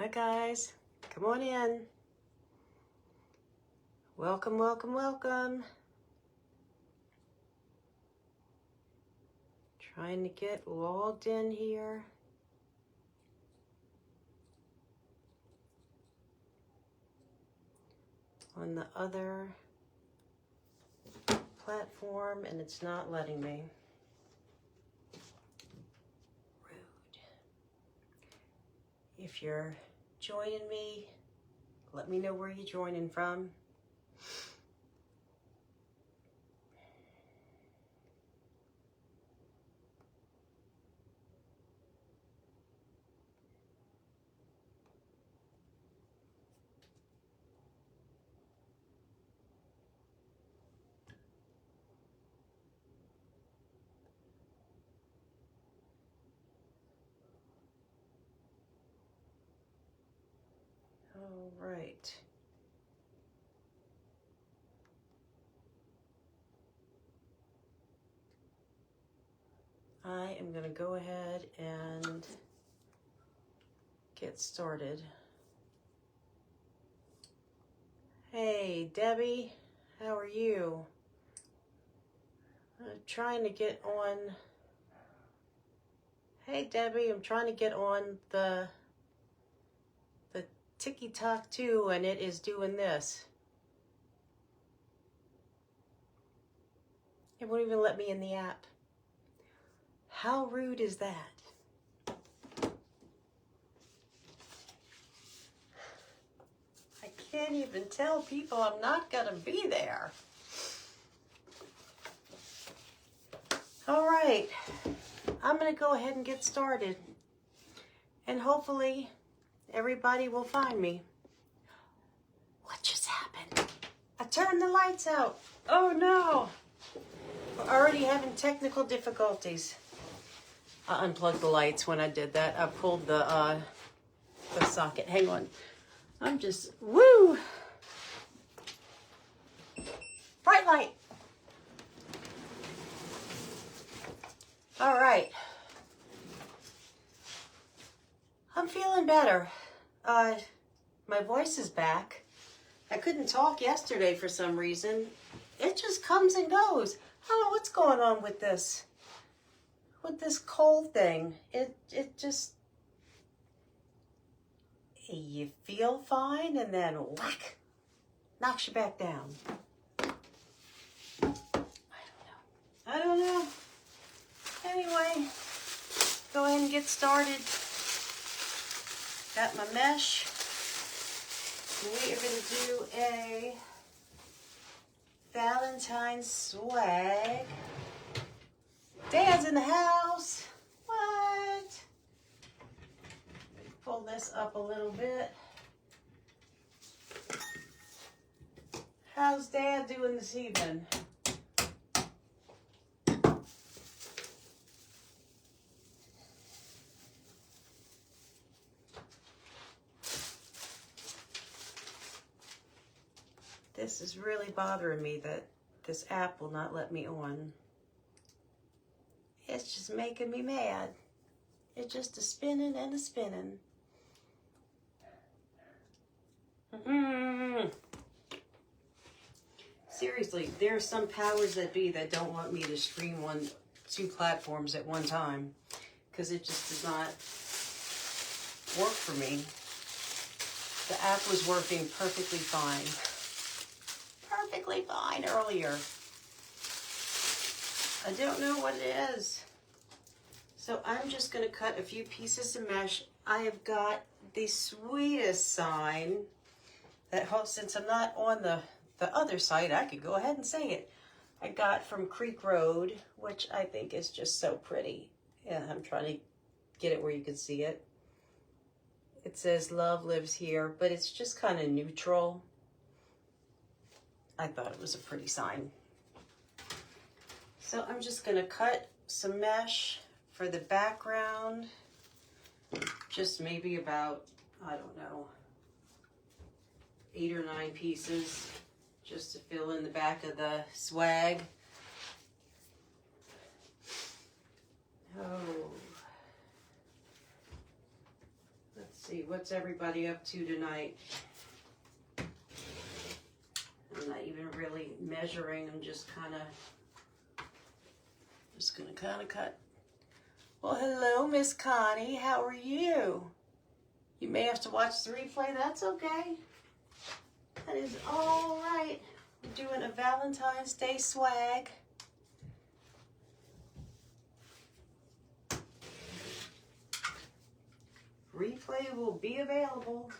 Hi guys, come on in. Welcome, welcome, welcome. Trying to get logged in here. On the other platform, and it's not letting me. Rude. If you're joining me, let me know where you're joining from. All right. I am going to go ahead and get started. Hey, Debbie, how are you? I'm trying to get on. Hey, Debbie, I'm trying to get on the TikTok too, and it is doing this. It won't even let me in the app. How rude is that? I can't even tell people I'm not gonna be there. All right, I'm gonna go ahead and get started. And hopefully everybody will find me. What just happened? I turned the lights out. Oh no. We're already having technical difficulties. I unplugged the lights when I did that. I pulled the socket. Hang on. I'm just, woo! Bright light. All right. I'm feeling better. My voice is back. I couldn't talk yesterday for some reason. It just comes and goes. I don't know what's going on with this cold thing. It just, you feel fine and then whack, knocks you back down. I don't know. Anyway, go ahead and get started. Got my mesh. We are going to do a Valentine swag. Dad's in the house. What? Pull this up a little bit. How's Dad doing this evening? This is really bothering me that this app will not let me on. It's just making me mad. It's just a spinning and a spinning. Seriously, there are some powers that be that don't want me to stream on 2 platforms at one time because it just does not work for me. The app was working perfectly fine. Perfectly fine earlier. I don't know what it is. So I'm just going to cut a few pieces of mesh. I have got the sweetest sign that, since I'm not on the other side, I could go ahead and say it. I got from Creek Road, which I think is just so pretty. And I'm trying to get it where you can see it. It says love lives here, but it's just kind of neutral. I thought it was a pretty sign. So I'm just going to cut some mesh for the background. Just maybe about, I don't know, 8 or 9 pieces just to fill in the back of the swag. Oh. Let's see. see, what's everybody up to tonight? I'm not even really measuring. I'm just gonna kind of cut. Well, hello, Miss Connie. How are you? You may have to watch the replay. That's okay. That is all right. I'm doing a Valentine's Day swag. Replay will be available.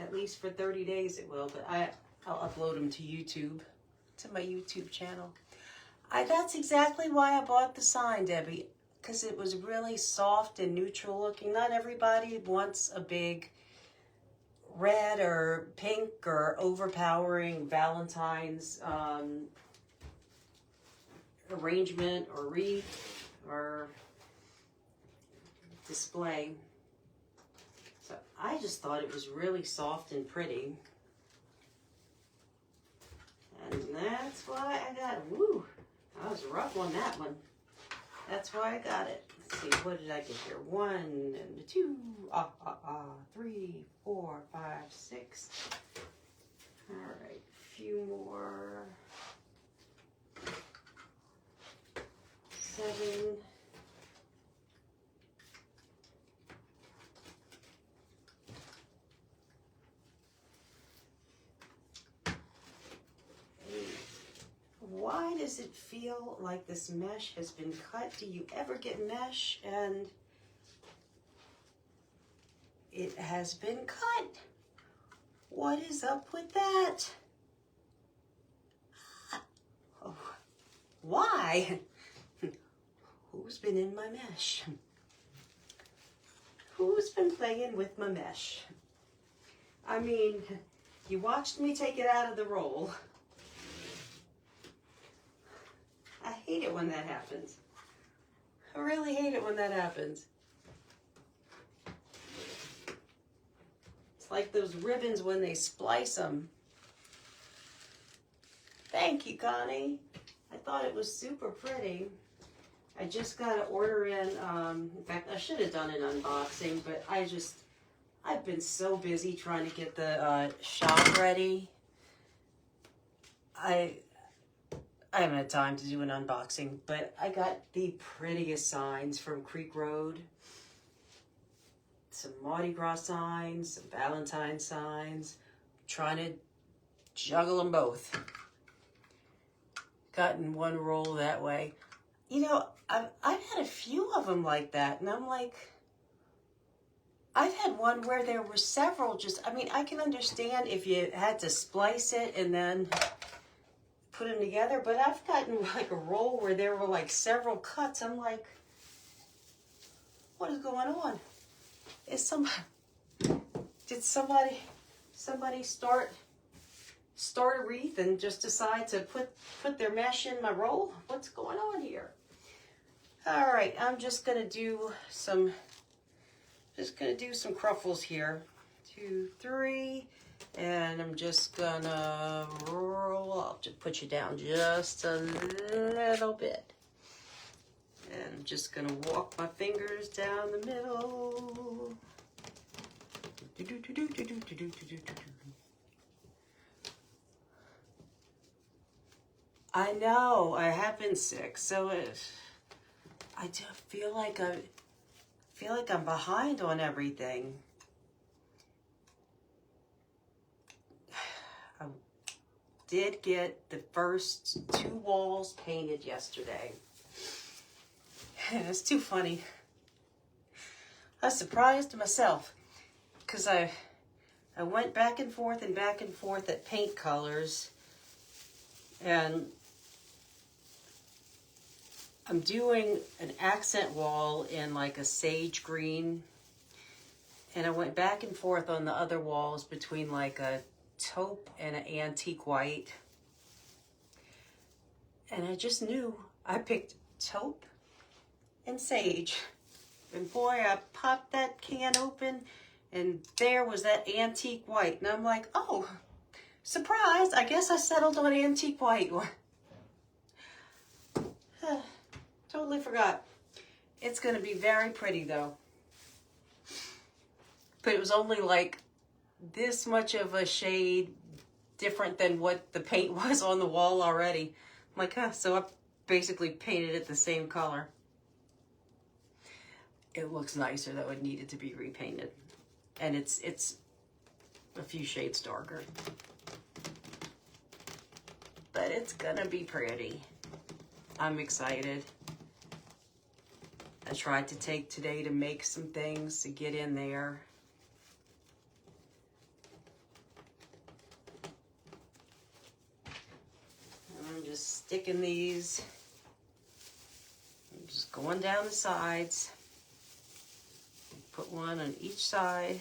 At least for 30 days it will, but I'll upload them to YouTube, to my YouTube channel. That's exactly why I bought the sign, Debbie, because it was really soft and neutral looking. Not everybody wants a big red or pink or overpowering Valentine's arrangement or wreath or display. So I just thought it was really soft and pretty. And that's why I got it. Woo! I was rough on that one. That's why I got it. Let's see, what did I get here? 1 and 2, 3, 4, 5, 6. All right, a few more. 7. Why does it feel like this mesh has been cut? Do you ever get mesh and it has been cut? What is up with that? Oh, why? Who's been in my mesh? Who's been playing with my mesh? I mean, you watched me take it out of the roll. I hate it when that happens. I really hate it when that happens. It's like those ribbons when they splice them. Thank you, Connie. I thought it was super pretty. I just got to order in fact, I should have done an unboxing, but I've been so busy trying to get the shop ready. I haven't had time to do an unboxing, but I got the prettiest signs from Creek Road. Some Mardi Gras signs, some Valentine signs. Trying to juggle them both. Got in one roll that way. You know, I've had a few of them like that, and I'm like, I've had one where there were several I mean, I can understand if you had to splice it and then put them together, but I've gotten like a roll where there were like several cuts. I'm like, what is going on? Did somebody start a wreath and just decide to put their mesh in my roll? What's going on here? All right, I'm just gonna do some cruffles here. 2, 3. And I'm just gonna roll. I'll just put you down just a little bit. And I'm just gonna walk my fingers down the middle. I know, I have been sick, so I do feel like I'm behind on everything. Did get the first 2 walls painted yesterday. It's too funny. I was surprised myself because I went back and forth at paint colors, and I'm doing an accent wall in like a sage green, and I went back and forth on the other walls between like a taupe and an antique white, and I just knew I picked taupe and sage, and boy, I popped that can open and there was that antique white, and I'm like, oh, surprise, I guess I settled on antique white. Totally forgot. It's going to be very pretty though. but it was only like this much of a shade different than what the paint was on the wall already. I'm like, huh, so I basically painted it the same color. It looks nicer though. It needed to be repainted. And it's a few shades darker. But it's gonna be pretty. I'm excited. I tried to take today to make some things to get in there. I'm just sticking these. I'm just going down the sides. Put one on each side.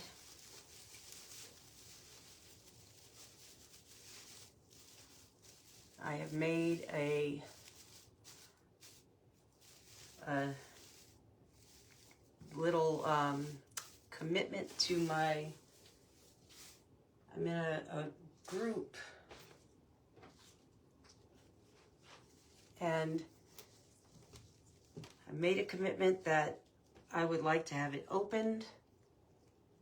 I have made a little commitment to my, I'm in a group, and I made a commitment that I would like to have it opened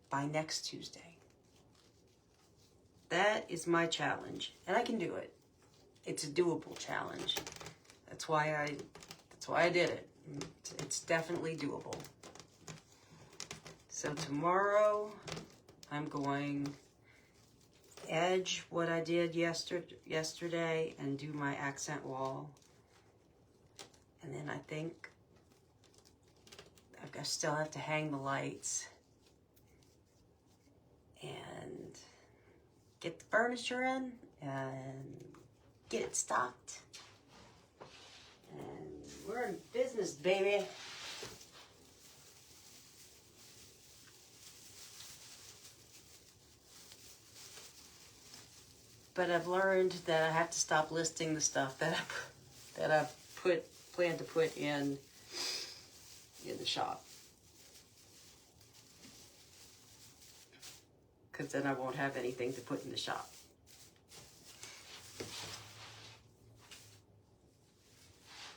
by next Tuesday. That is my challenge, and I can do it. It's a doable challenge. That's why I did it. It's definitely doable. So tomorrow I'm going to edge what I did yesterday and do my accent wall. And then I think I still have to hang the lights and get the furniture in and get it stocked. And we're in business, baby. But I've learned that I have to stop listing the stuff that I plan to put in the shop. Because then I won't have anything to put in the shop.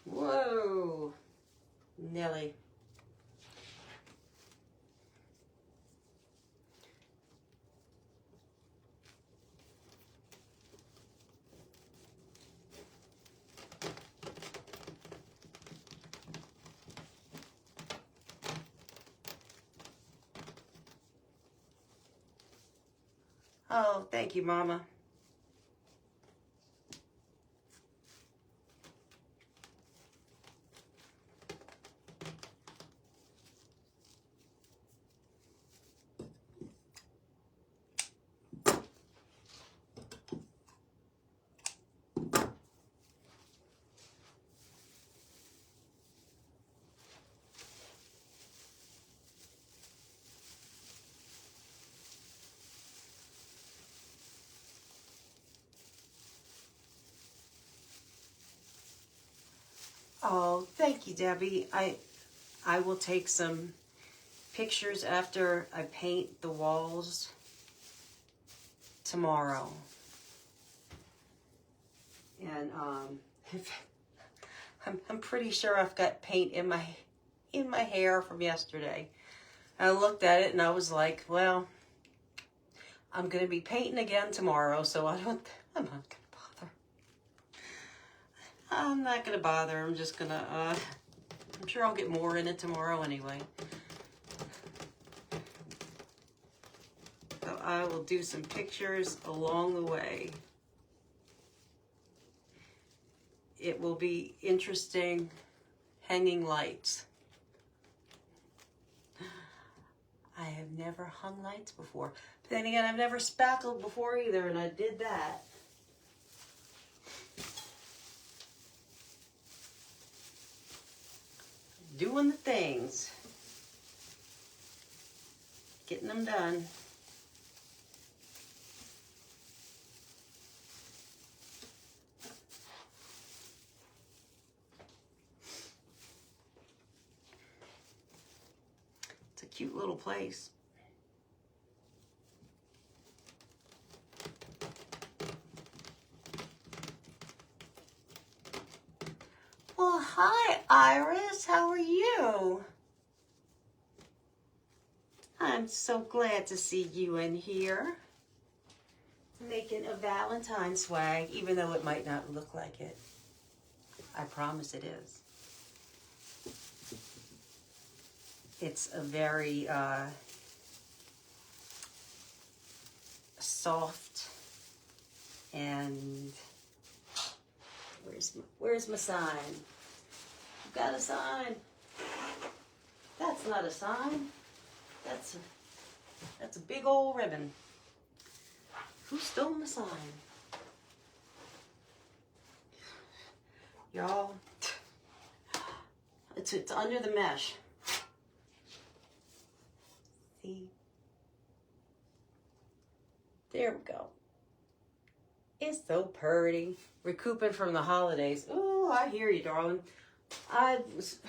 Whoa, Nelly. Oh, thank you, Mama. Oh, thank you, Debbie. I will take some pictures after I paint the walls tomorrow. And I'm pretty sure I've got paint in my hair from yesterday. I looked at it and I was like, well, I'm gonna be painting again tomorrow, so I'm not gonna bother. I'm not gonna bother. I'm just gonna I'm sure I'll get more in it tomorrow anyway. So I will do some pictures along the way. It will be interesting hanging lights. I have never hung lights before. But then again, I've never spackled before either, and I did that. Doing the things. Getting them done. It's a cute little place. Well, hi, Iris. How are you? Hi, I'm so glad to see you in here. Making a Valentine swag, even though it might not look like it. I promise it is. It's a very soft and where's my sign? You got a sign? That's not a sign. That's a big old ribbon. Who stole my sign? Y'all, it's under the mesh. See? There we go. It's so pretty. Recouping from the holidays. Oh, I hear you, darling. I was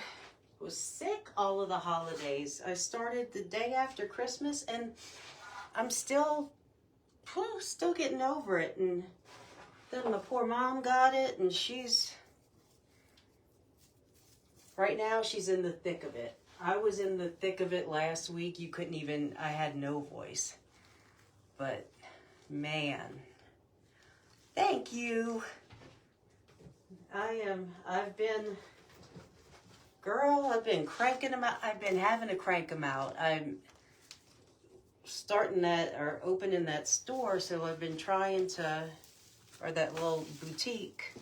sick all of the holidays. I started the day after Christmas, and I'm still getting over it. And then my poor mom got it, and right now she's in the thick of it. I was in the thick of it last week. You couldn't even, I had no voice. But man, thank you. I've been cranking them out. I've been having to crank them out. I'm starting opening that store, so I've been trying to, or that little boutique.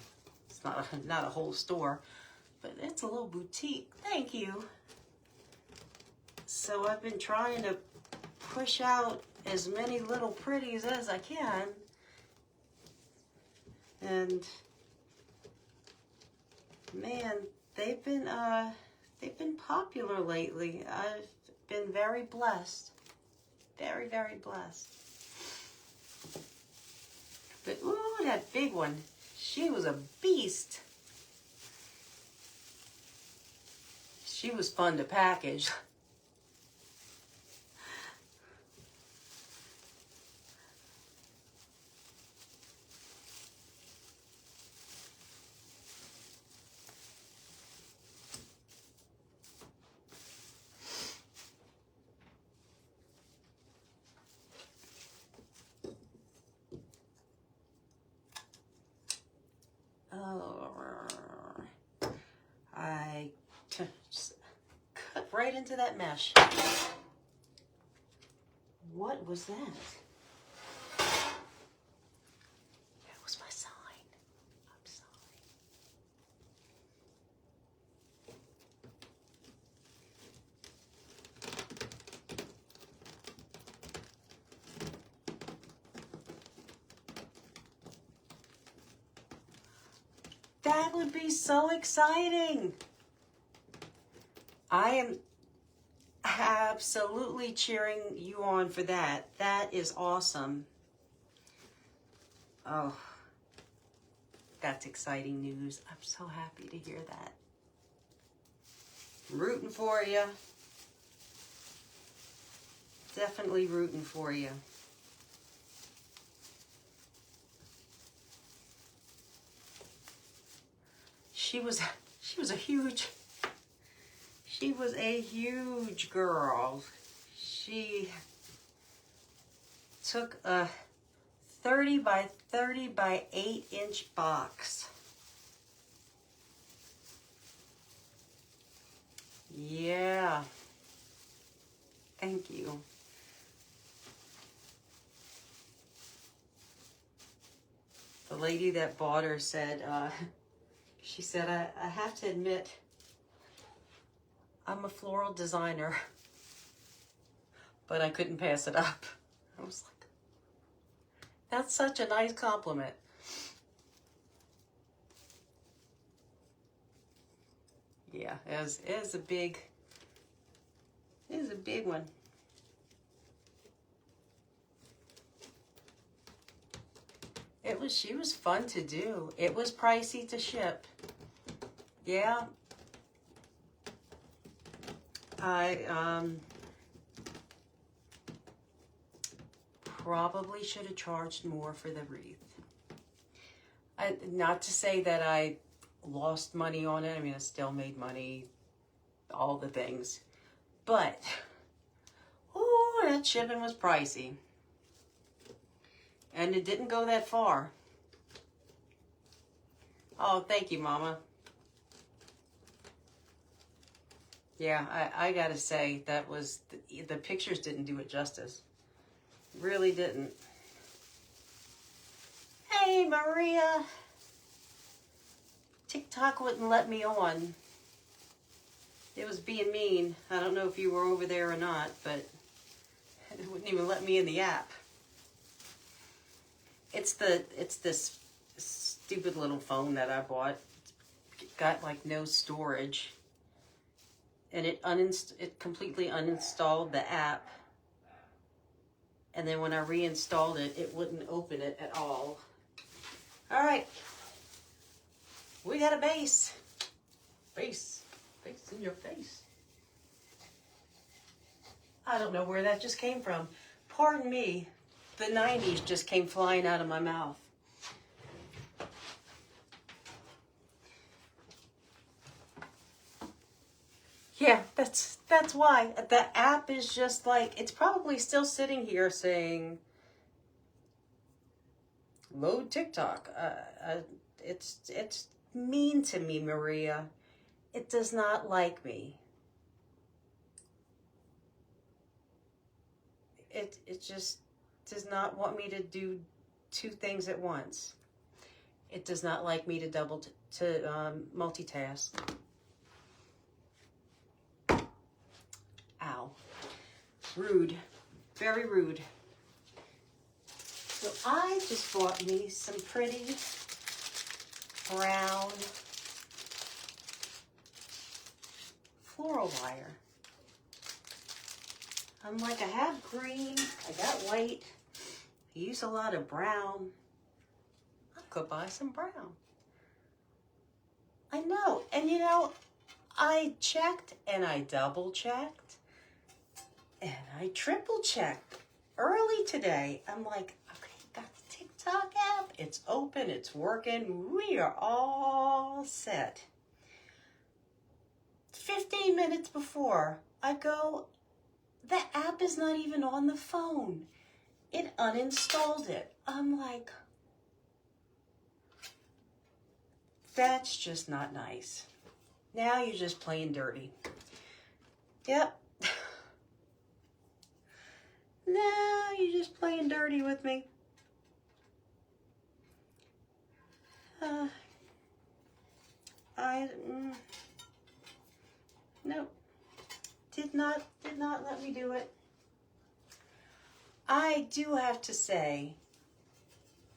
It's not a whole store, but it's a little boutique. Thank you. So I've been trying to push out as many little pretties as I can. And man, they've been popular lately. I've been very blessed. Very, very blessed. But ooh, that big one. She was a beast. She was fun to package. I just cut right into that mesh. What was that? That was my sign. I'm sorry. That would be so exciting. I am absolutely cheering you on for that. That is awesome. Oh, that's exciting news. I'm so happy to hear that. I'm rooting for you. Definitely rooting for you. She was a huge girl. She took a 30 by 30 by 8-inch box. Yeah. Thank you. The lady that bought her said, she said, I have to admit, I'm a floral designer, but I couldn't pass it up. I was like, that's such a nice compliment. Yeah, it was a big one. She was fun to do. It was pricey to ship. Yeah. I probably should have charged more for the wreath. Not to say that I lost money on it. I mean, I still made money, all the things. But, oh, that shipping was pricey. And it didn't go that far. Oh, thank you, Mama. Yeah, I gotta say, that was, the pictures didn't do it justice. Really didn't. Hey, Maria. TikTok wouldn't let me on. It was being mean. I don't know if you were over there or not, but it wouldn't even let me in the app. It's this stupid little phone that I bought. It's got like no storage. And it completely uninstalled the app. And then when I reinstalled it, it wouldn't open it at all. All right. We got a base. Base in your face. I don't know where that just came from. Pardon me. The 90s just came flying out of my mouth. Yeah, that's why. The app is just like, it's probably still sitting here saying, load TikTok. It's mean to me, Maria. It does not like me. It just does not want me to do two things at once. It does not like me to multitask. Ow. Rude. Very rude. So I just bought me some pretty brown floral wire. I'm like, I have green, I got white, I use a lot of brown. I could buy some brown. I know, and you know, I checked and I double checked and I triple checked early today. I'm like, okay, got the TikTok app, it's open, it's working, we are all set. 15 minutes before I go, the app is not even on the phone. It uninstalled it. I'm like, that's just not nice. Now you're just playing dirty. Yep. Now you're just playing dirty with me. Nope. Did not let me do it. I do have to say,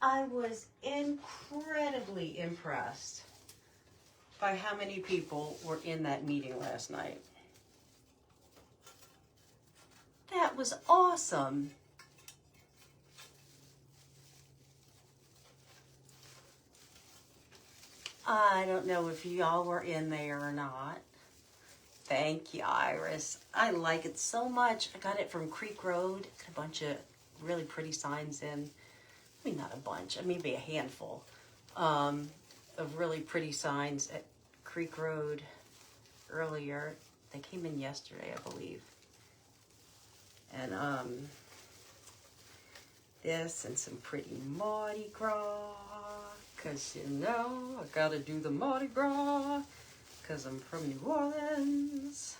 I was incredibly impressed by how many people were in that meeting last night. That was awesome. I don't know if y'all were in there or not. Thank you, Iris. I like it so much. I got it from Creek Road. Got a bunch of really pretty signs in. I mean, not a bunch. Maybe a handful of really pretty signs at Creek Road earlier. They came in yesterday, I believe. And this and some pretty Mardi Gras. Because, you know, I got to do the Mardi Gras. Because I'm from New Orleans.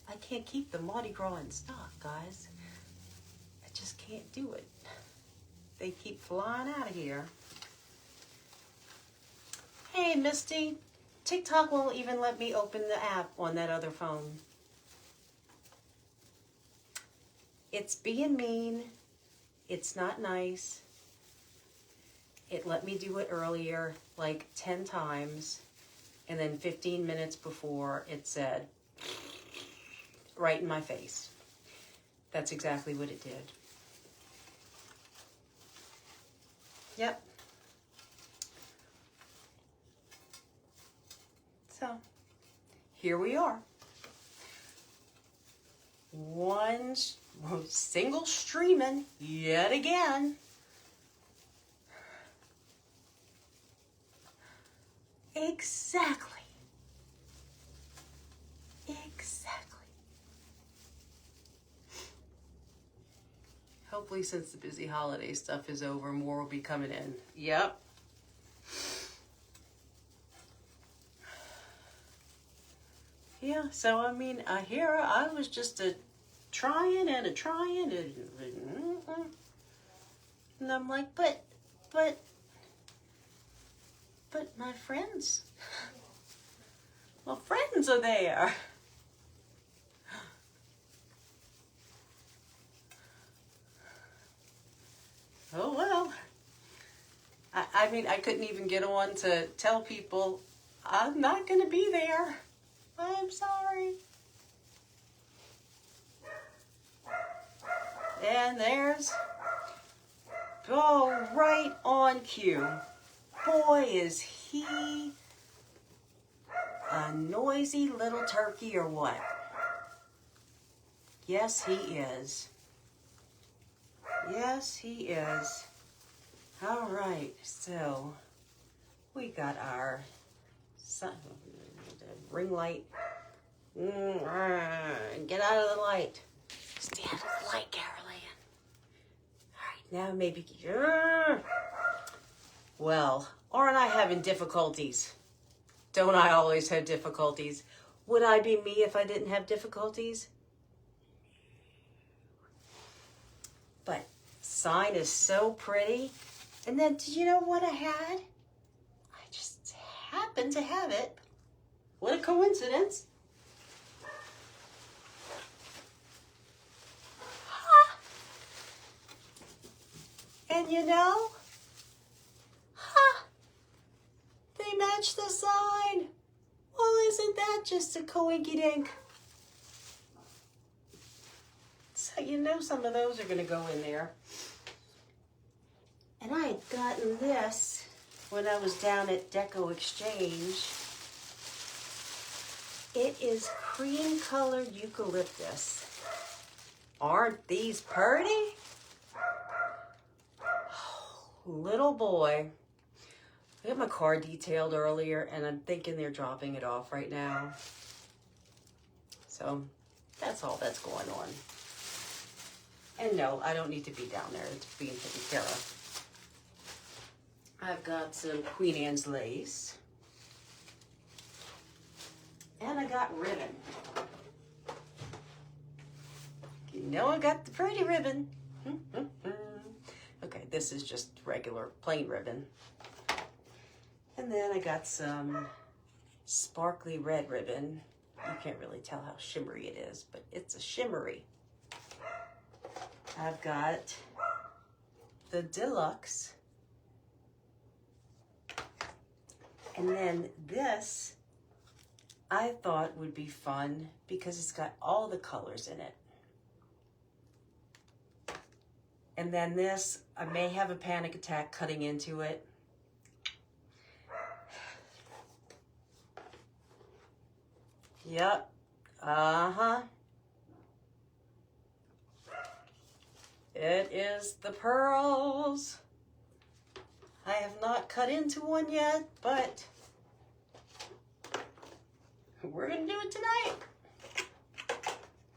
I can't keep the Mardi Gras in stock, guys. I just can't do it. They keep flying out of here. Hey, Misty. TikTok won't even let me open the app on that other phone. It's being mean. It's not nice. It let me do it earlier, like 10 times, and then 15 minutes before it said, right in my face. That's exactly what it did. Yep. So, here we are. One single streaming yet again. Exactly. Hopefully since the busy holiday stuff is over, more will be coming in. Yep. Yeah, so I mean, here I was just trying and and I'm like, but my friends, my friends are there. Oh well. I mean, I couldn't even get on to tell people I'm not going to be there. I'm sorry. And there's, oh, right on cue. Boy, is he a noisy little turkey or what? Yes, he is. Yes, he is. All right, so we got our ring light. Get out of the light. Stay out of the light, Caroline. All right, now maybe. Well, aren't I having difficulties? Don't I always have difficulties? Would I be me if I didn't have difficulties? But sign is so pretty. And then, did you know what I had? I just happened to have it. What a coincidence. Huh? And you know, they match the sign. Well, isn't that just a coinky-dink? So you know some of those are going to go in there. And I had gotten this when I was down at Decor Exchange. It is cream colored eucalyptus. Aren't these pretty? Oh, little boy. I got my car detailed earlier and I'm thinking they're dropping it off right now. So that's all that's going on. And no, I don't need to be down there. It's being taken care of. I've got some Queen Anne's lace. And I got ribbon. You know I got the pretty ribbon. Okay, this is just regular plain ribbon. And then I got some sparkly red ribbon. You can't really tell how shimmery it is, but it's a shimmery. I've got the deluxe. And then this, I thought would be fun because it's got all the colors in it. And then this, I may have a panic attack cutting into it. Yep. Uh-huh. It is the pearls. I have not cut into one yet, but we're going to do it tonight.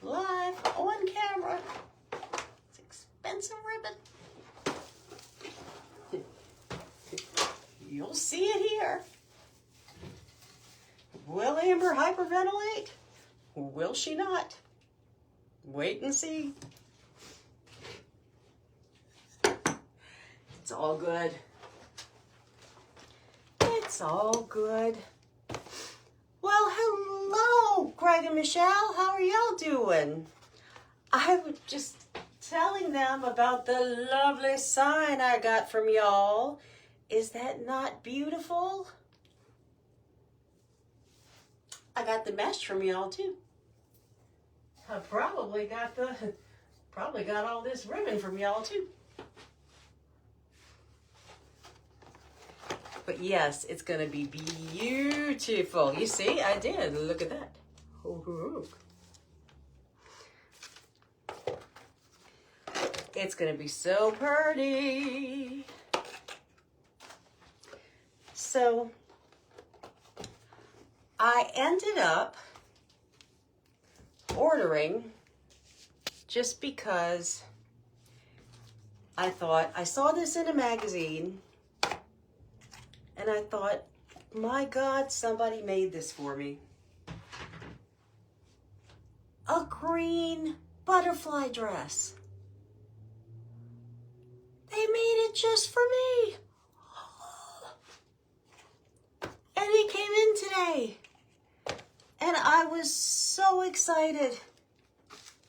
Live on camera. It's expensive ribbon. You'll see it here. Will Amber hyperventilate? Or will she not? Wait and see. It's all good. It's all good. Well, hello, Greg and Michelle. How are y'all doing? I was just telling them about the lovely sign I got from y'all. Is that not beautiful? I got the mesh from y'all too. I probably got all this ribbon from y'all too. But yes, it's gonna be beautiful. You see, I did. Look at that. It's gonna be so pretty. So I ended up ordering just because I thought, I saw this in a magazine, and I thought, my God, somebody made this for me. A green butterfly dress. They made it just for me. And he came in today. And I was so excited.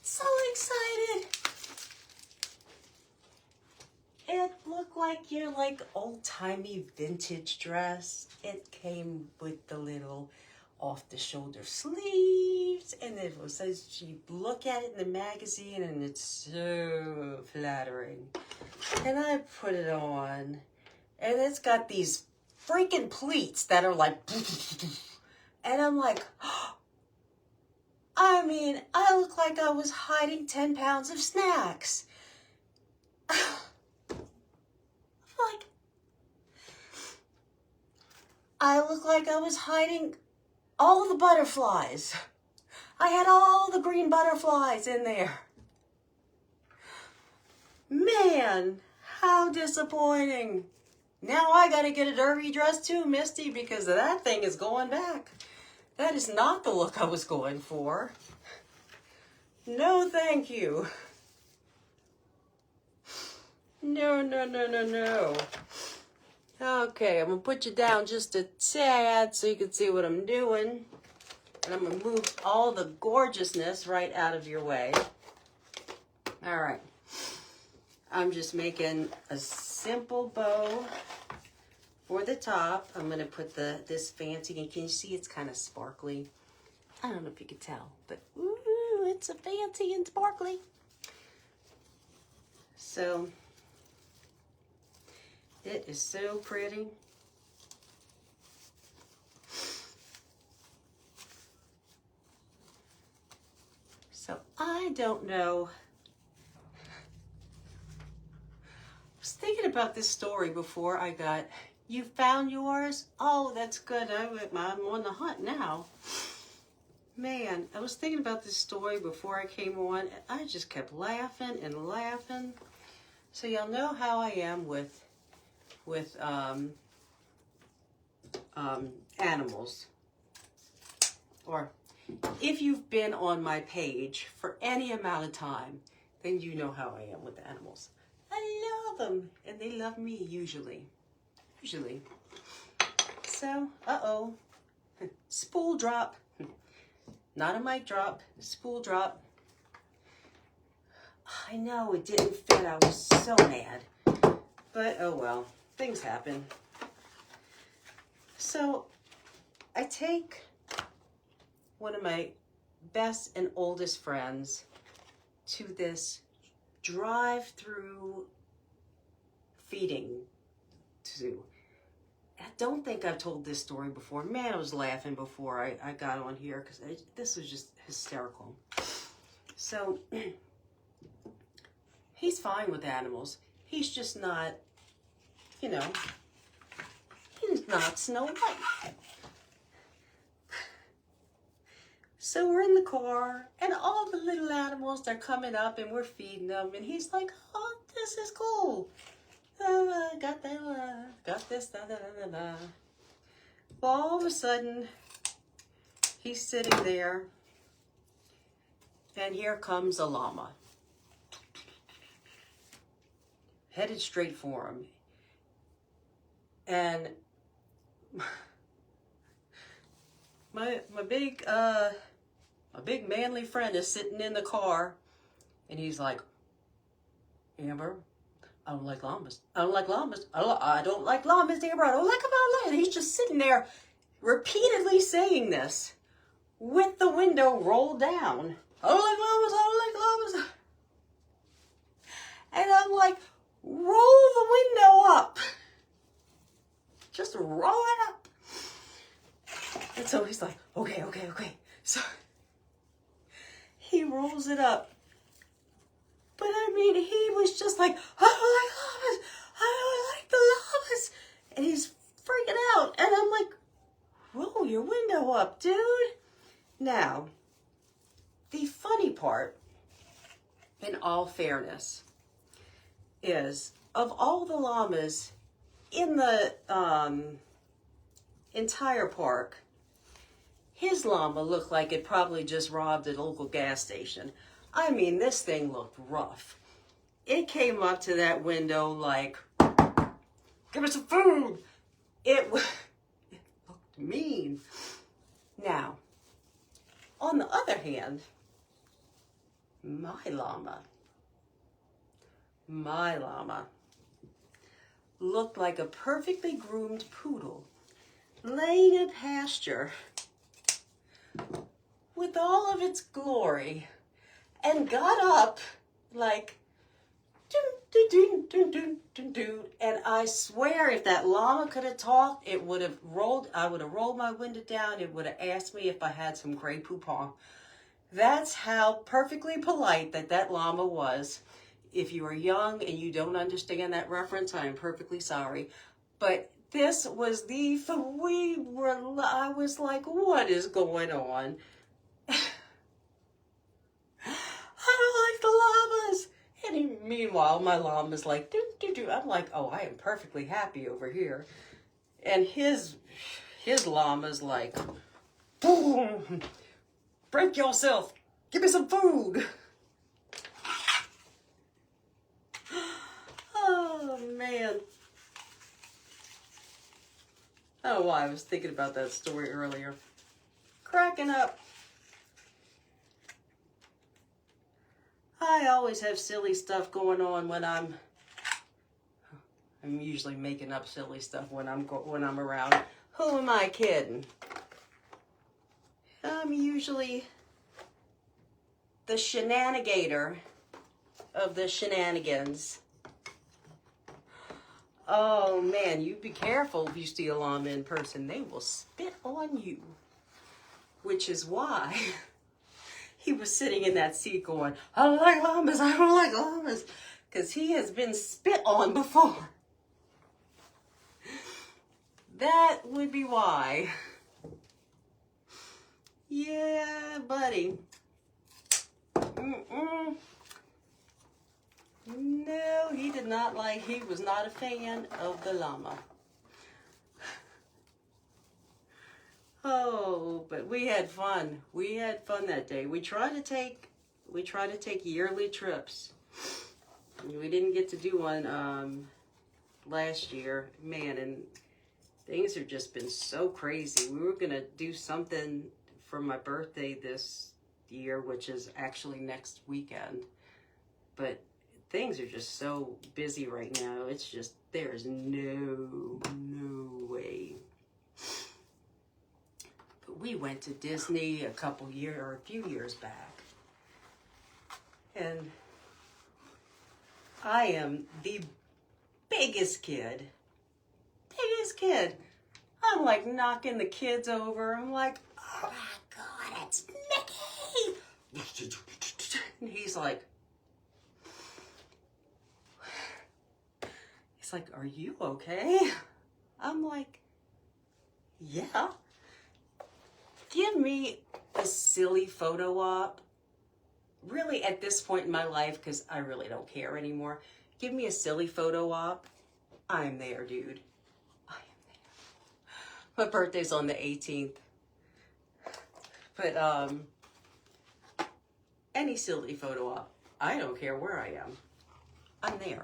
So excited. It looked like your old-timey vintage dress. It came with the little off-the-shoulder sleeves, and it was as you look at it in the magazine, and it's so flattering. And I put it on, and it's got these freaking pleats that are like, and I'm like, I mean, I look like I was hiding 10 pounds of snacks. I look like I was hiding all the butterflies. I had all the green butterflies in there. Man, how disappointing. Now I gotta get a derby dress too, Misty, because that thing is going back. That is not the look I was going for. No, thank you. No, no, no, no, no. Okay, I'm gonna put you down just a tad so you can see what I'm doing. And I'm gonna move all the gorgeousness right out of your way. All right. I'm just making a simple bow for the top. I'm gonna put this fancy, and can you see it's kind of sparkly? I don't know if you can tell, but ooh, it's a fancy and sparkly. So it is so pretty. So I don't know. I was thinking about this story before I got, you found yours? Oh, that's good. I'm on the hunt now. Man, I was thinking about this story before I came on, and I just kept laughing and laughing. So y'all know how I am with animals. Or if you've been on my page for any amount of time, then you know how I am with animals. I love them, and they love me usually. So, uh-oh, spool drop. Not a mic drop, spool drop. I know it didn't fit. I was so mad. But oh well, things happen. So I take one of my best and oldest friends to this drive-through feeding zoo. I don't think I've told this story before. Man, I was laughing before I got on here because this was just hysterical. So he's fine with animals. He's just not, you know, he's not Snow White. So we're in the car, and all the little animals, they're coming up, and we're feeding them, and he's like, oh, this is cool. Got that, got this, da, da, da, da, da. Well, all of a sudden, he's sitting there, and here comes a llama. Headed straight for him. And my big manly friend is sitting in the car, and he's like, Amber, I don't like llamas. I don't like llamas. I don't like llamas, Amber. I don't like them. And he's just sitting there repeatedly saying this with the window rolled down. I don't like llamas. I don't like llamas. And I'm like, roll the window up. Just roll it up. And so he's like, okay. So he rolls it up. But I mean, he was just like, I don't like llamas. I don't like the llamas. And he's freaking out. And I'm like, roll your window up, dude. Now, the funny part, in all fairness, is, of all the llamas in the entire park, his llama looked like it probably just robbed a local gas station. I mean, this thing looked rough. It came up to that window like, give me some food. It looked mean. Now, on the other hand, my llama looked like a perfectly groomed poodle laying in pasture with all of its glory, and got up like, dun, dun, dun, dun, dun, dun. And I swear if that llama could have talked, I would have rolled my window down. It would have asked me if I had some Grey Poupon. That's how perfectly polite that llama was. If you are young and you don't understand that reference, I am perfectly sorry. But this was I was like, what is going on? I don't like the llamas. And meanwhile, my llama's like, doo, doo, doo. I'm like, oh, I am perfectly happy over here. And his llama's like, boom, break yourself. Give me some food. Oh, man. I don't know why I was thinking about that story earlier. Cracking up. I always have silly stuff going on when I'm usually making up silly stuff when I'm around. Who am I kidding? I'm usually the shenanigator of the shenanigans. Oh man, you be careful if you see a llama in person. They will spit on you. Which is why he was sitting in that seat going, I don't like llamas, I don't like llamas. Because he has been spit on before. That would be why. Yeah, buddy. No, he was not a fan of the llama. Oh, but we had fun. We had fun that day. We try to take yearly trips. We didn't get to do one last year. Man, and things have just been so crazy. We were going to do something for my birthday this year, which is actually next weekend. But things are just so busy right now. It's just, there's no way. But we went to Disney a few years back. And I am the biggest kid. I'm like knocking the kids over. I'm like, oh my God, it's Mickey. And he's like, are you okay? I'm like, yeah. Give me a silly photo op. Really, at this point in my life, because I really don't care anymore, give me a silly photo op. I'm there, dude. I am there. My birthday's on the 18th. But, any silly photo op. I don't care where I am. I'm there.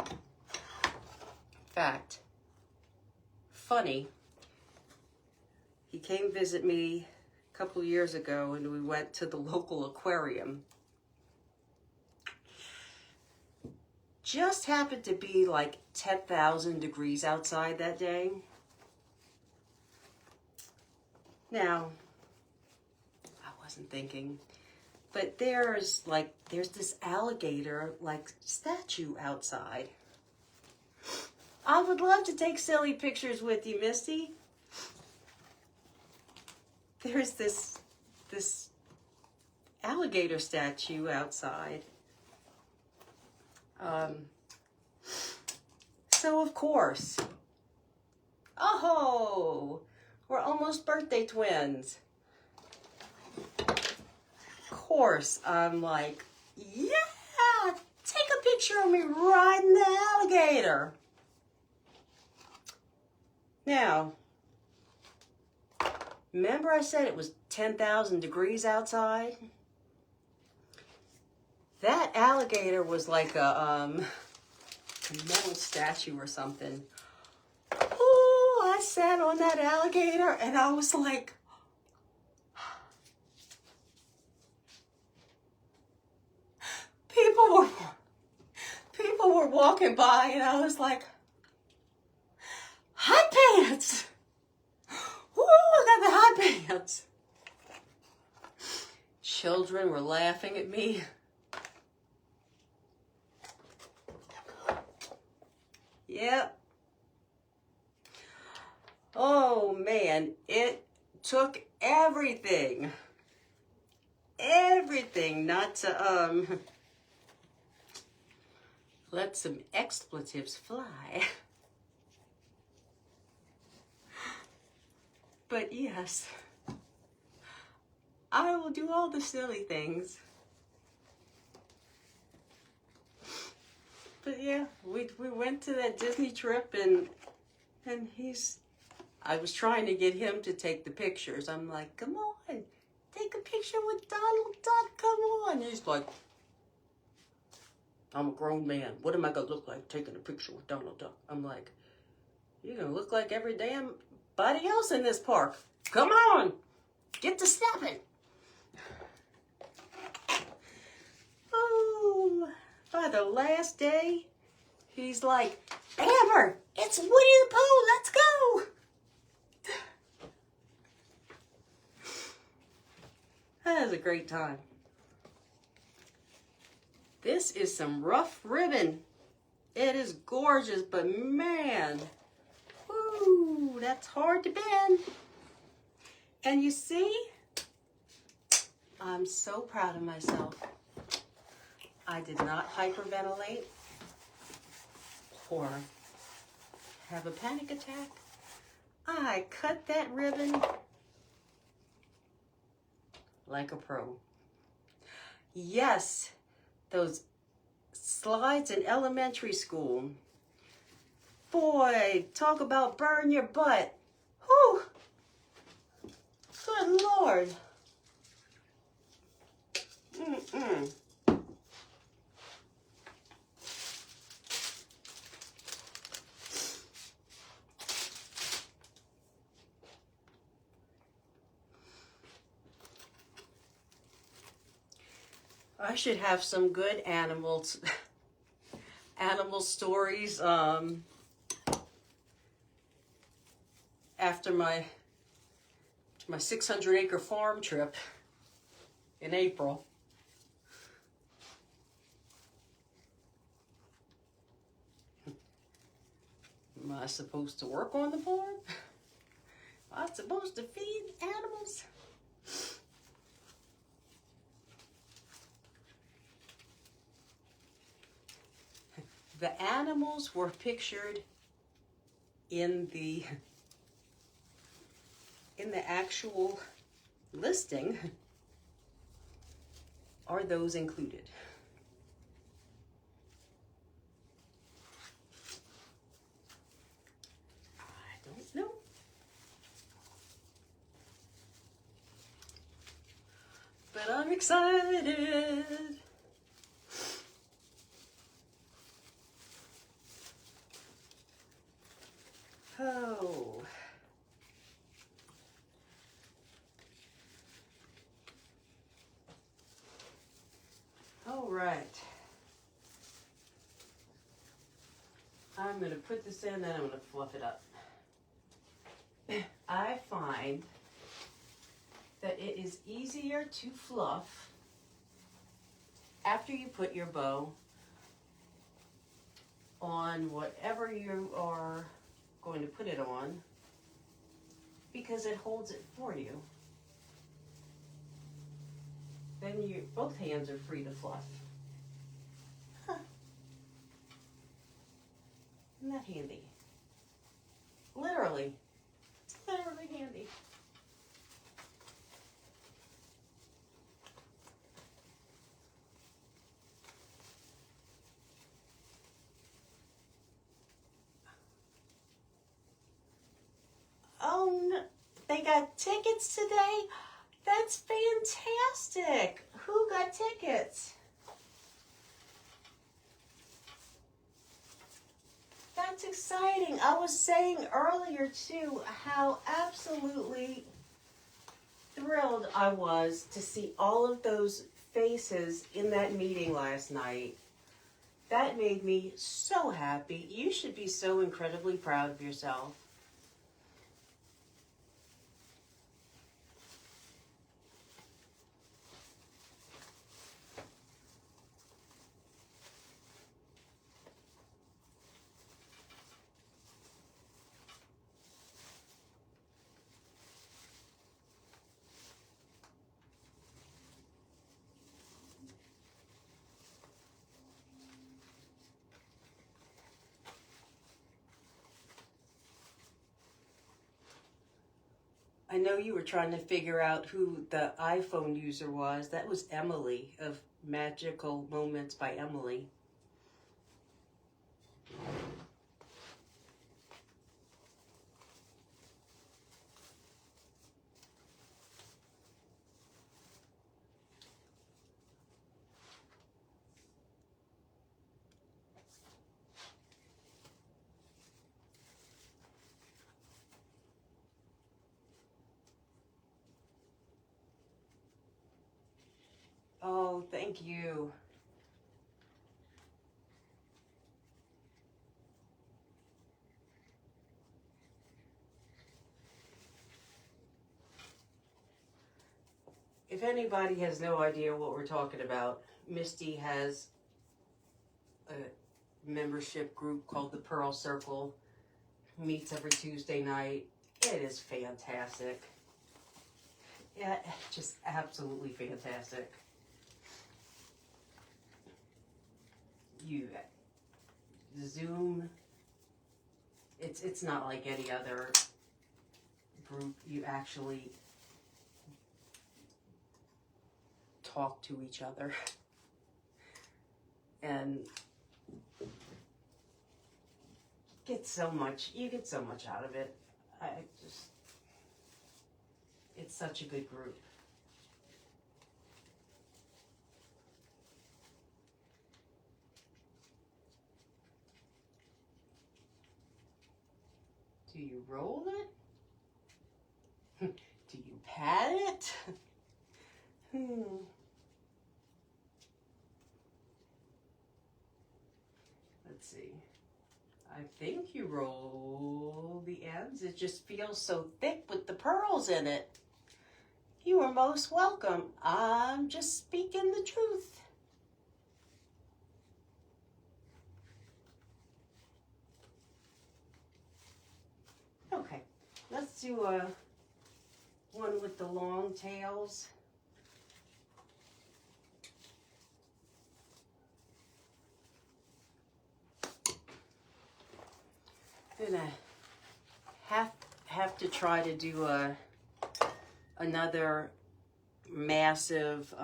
In fact, funny, he came visit me a couple years ago and we went to the local aquarium. Just happened to be like 10,000 degrees outside that day. Now, I wasn't thinking, but there's this alligator statue outside. I would love to take silly pictures with you, Misty. There's this alligator statue outside. So of course, we're almost birthday twins. Of course, I'm like, yeah, take a picture of me riding the alligator. Now, remember I said it was 10,000 degrees outside? That alligator was like a metal statue or something. Oh, I sat on that alligator and I was like, people were walking by and I was like, hot pants. Woo, I got the hot pants. Children were laughing at me. Yep. Oh man, it took everything not to let some expletives fly. But yes, I will do all the silly things. But yeah, we went to that Disney trip and I was trying to get him to take the pictures. I'm like, come on, take a picture with Donald Duck, come on. He's like, I'm a grown man. What am I gonna look like taking a picture with Donald Duck? I'm like, you're gonna look like every damn body else in this park. Come on, get to snapping. Oh, by the last day, he's like, Amber, it's Winnie the Pooh, let's go. That was a great time. This is some rough ribbon. It is gorgeous, but man, whoo, that's hard to bend. And you see, I'm so proud of myself. I did not hyperventilate or have a panic attack. I cut that ribbon like a pro. Yes, those slides in elementary school. Boy, talk about burn your butt. Whew. Good Lord. Mm-mm. I should have some good animal stories after my 600-acre farm trip in April. Am I supposed to work on the farm? Am I supposed to feed animals? The animals were pictured in the actual listing. Are those included? I don't know. But I'm excited. Oh. All right. I'm going to put this in and I'm going to fluff it up. I find that it is easier to fluff after you put your bow on whatever you are going to put it on, because it holds it for you. Then both hands are free to fluff. Huh. Isn't that handy? Literally. It's literally handy. got tickets today? That's fantastic. Who got tickets? That's exciting. I was saying earlier too how absolutely thrilled I was to see all of those faces in that meeting last night. That made me so happy. You should be so incredibly proud of yourself. I know you were trying to figure out who the iPhone user was. That was Emily of Magical Moments by Emily. Oh, thank you. If anybody has no idea what we're talking about, Misty has a membership group called the Pearl Circle. Meets every Tuesday night. It is fantastic. Yeah, just absolutely fantastic. You Zoom, it's not like any other group. You actually talk to each other and you get so much out of it. It's such a good group. Do you roll it? Do you pat it? Let's see. I think you roll the ends. It just feels so thick with the pearls in it. You are most welcome. I'm just speaking the truth. Okay, let's do one with the long tails. Gonna have to try to do another massive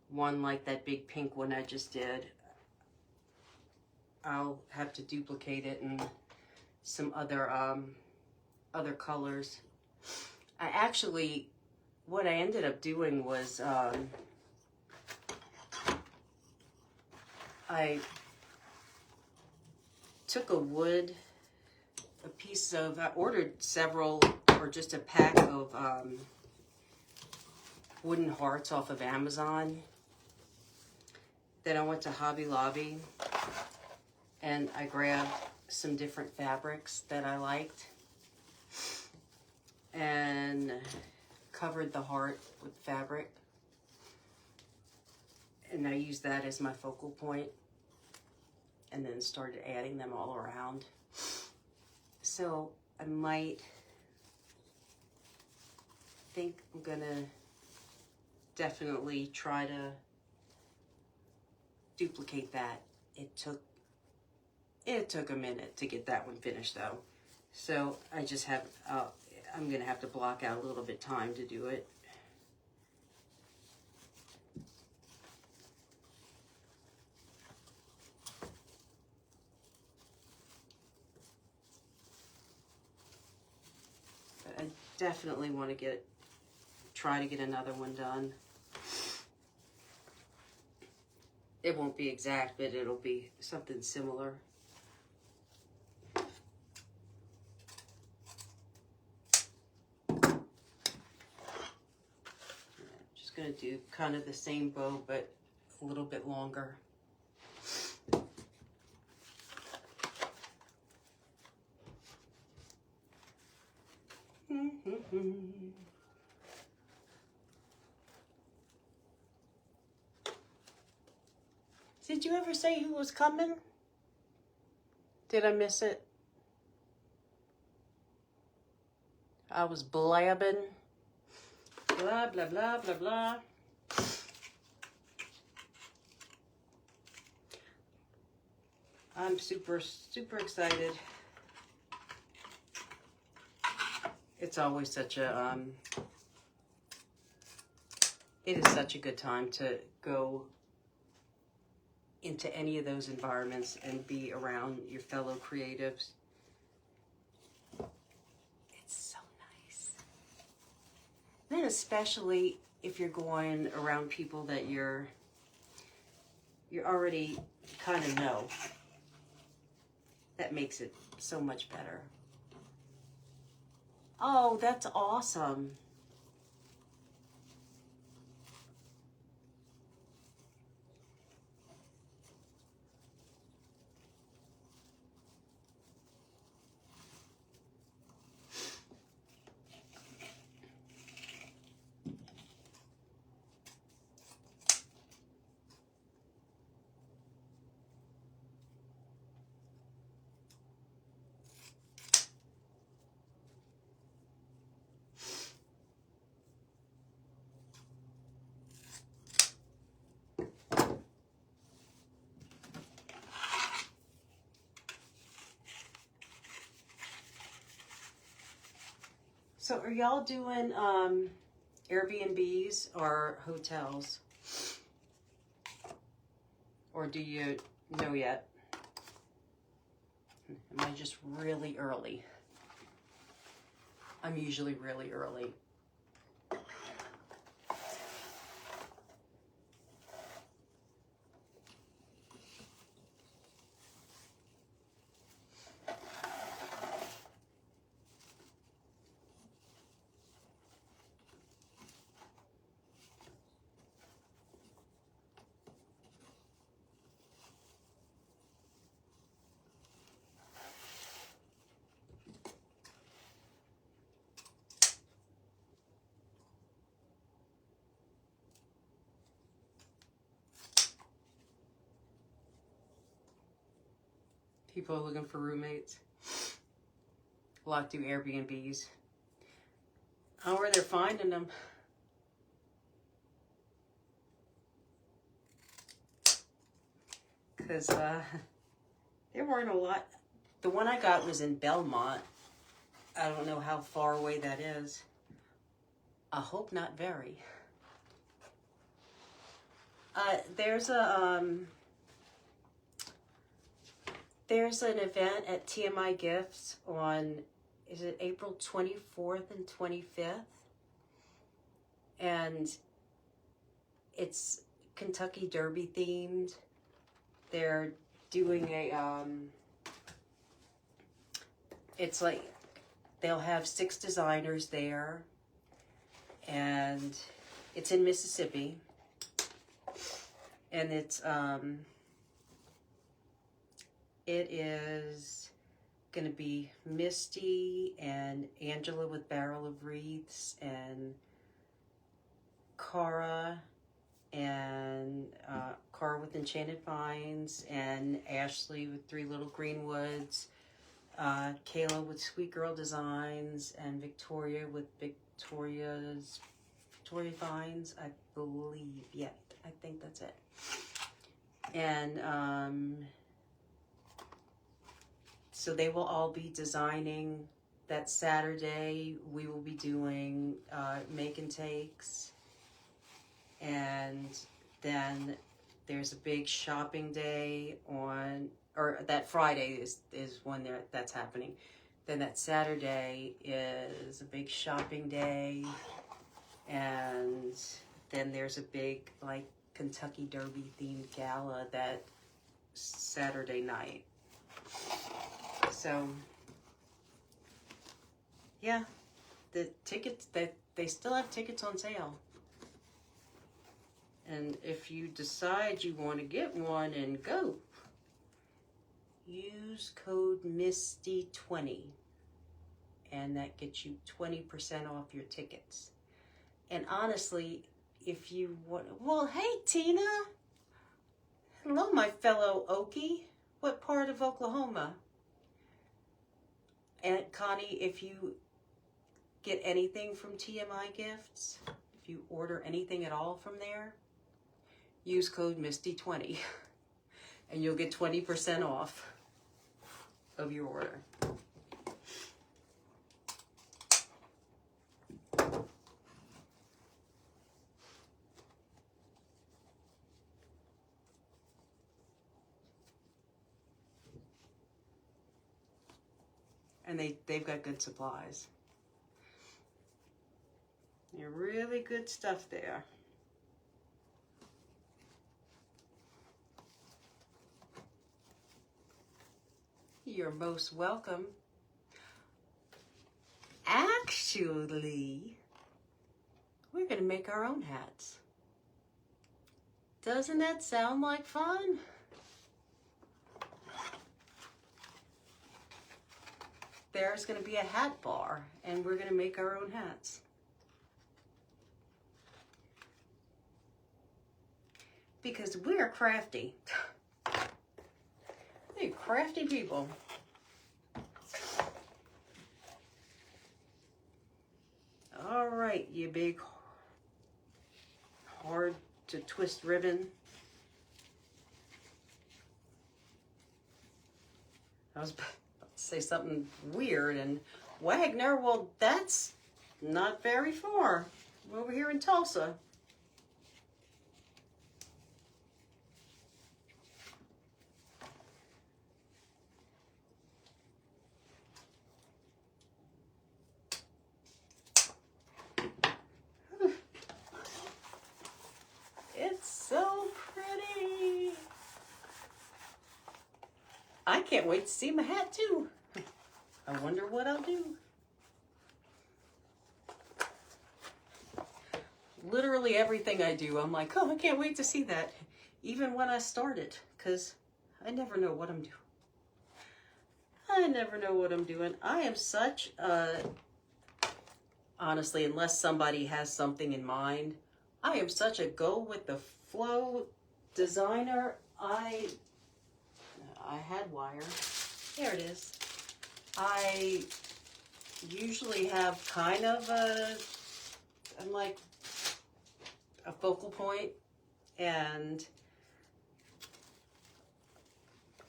one like that big pink one I just did. I'll have to duplicate it in some other colors. What I ended up doing was I took I ordered several, or just a pack of wooden hearts off of Amazon. Then I went to Hobby Lobby and I grabbed some different fabrics that I liked and covered the heart with fabric. And I used that as my focal point and then started adding them all around. So I might think I'm gonna definitely try to duplicate that. It took a minute to get that one finished though. So I just have, I'm gonna have to block out a little bit time to do it. definitely want to try to get another one done. It won't be exact, but it'll be something similar. Just going to do kind of the same bow, but a little bit longer. Did you ever say who was coming? Did I miss it? I was blabbing. Blah, blah, blah, blah, blah. I'm super, super excited. It's always such a, it is such a good time to go into any of those environments and be around your fellow creatives. It's so nice. Then especially if you're going around people that you're already kind of know. That makes it so much better. Oh, that's awesome. So are y'all doing Airbnbs or hotels? Or do you know yet? Am I just really early? I'm usually really early. People are looking for roommates. A lot do Airbnbs. How are they finding them? Because there weren't a lot. The one I got was in Belmont. I don't know how far away that is. I hope not very. There's an event at TMI Gifts on, is it April 24th and 25th? And it's Kentucky Derby themed. They're doing a, it's like, they'll have 6 designers there. And it's in Mississippi. And it is going to be Misty and Angela with Barrel of Wreaths and Cara and Cara with Enchanted Vines and Ashley with 3 Little Greenwoods, Kayla with Sweet Girl Designs, and Victoria with Victoria Vines, I believe. Yeah, I think that's it. And so they will all be designing. That Saturday we will be doing make and takes, and then there's a big shopping day on, or that Friday is when that's happening. Then that Saturday is a big shopping day. And then there's a big, like, Kentucky Derby themed gala that Saturday night. So, yeah, the tickets, they still have tickets on sale. And if you decide you want to get one and go, use code MISTY20, and that gets you 20% off your tickets. And honestly, if you want, well, hey, Tina. Hello, my fellow Okie. What part of Oklahoma? And Connie, if you get anything from TMI Gifts, if you order anything at all from there, use code MISTY20 and you'll get 20% off of your order. And they've got good supplies. They're really good stuff there. You're most welcome. Actually, we're going to make our own hats. Doesn't that sound like fun? There's going to be a hat bar, and we're going to make our own hats. Because we're crafty. We're crafty people. All right, you big, hard to twist ribbon. I was about to say something weird, and Wagner, well, that's not very far. We're over here in Tulsa. It's so pretty. I can't wait to see my hat too. I wonder what I'll do. Literally everything I do, I'm like, oh, I can't wait to see that. Even when I start it, because I never know what I'm doing. I never know what I'm doing. I am such a, honestly, unless somebody has something in mind, I am such a go with the flow designer. I had wire. There it is. I usually have kind of I'm like a focal point, and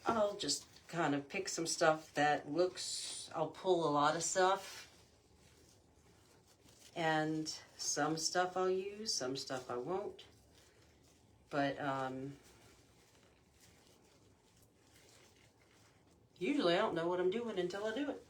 I'll just kind of pick some stuff that looks, I'll pull a lot of stuff, and some stuff I'll use, some stuff I won't. But usually I don't know what I'm doing until I do it.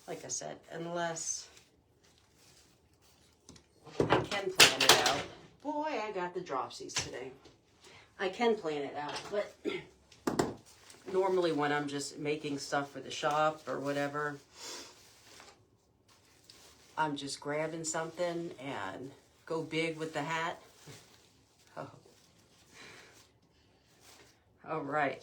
Like I said, unless I can plan it out. Boy, I got the dropsies today. I can plan it out, but normally when I'm just making stuff for the shop or whatever, I'm just grabbing something and go big with the hat. Oh. All right.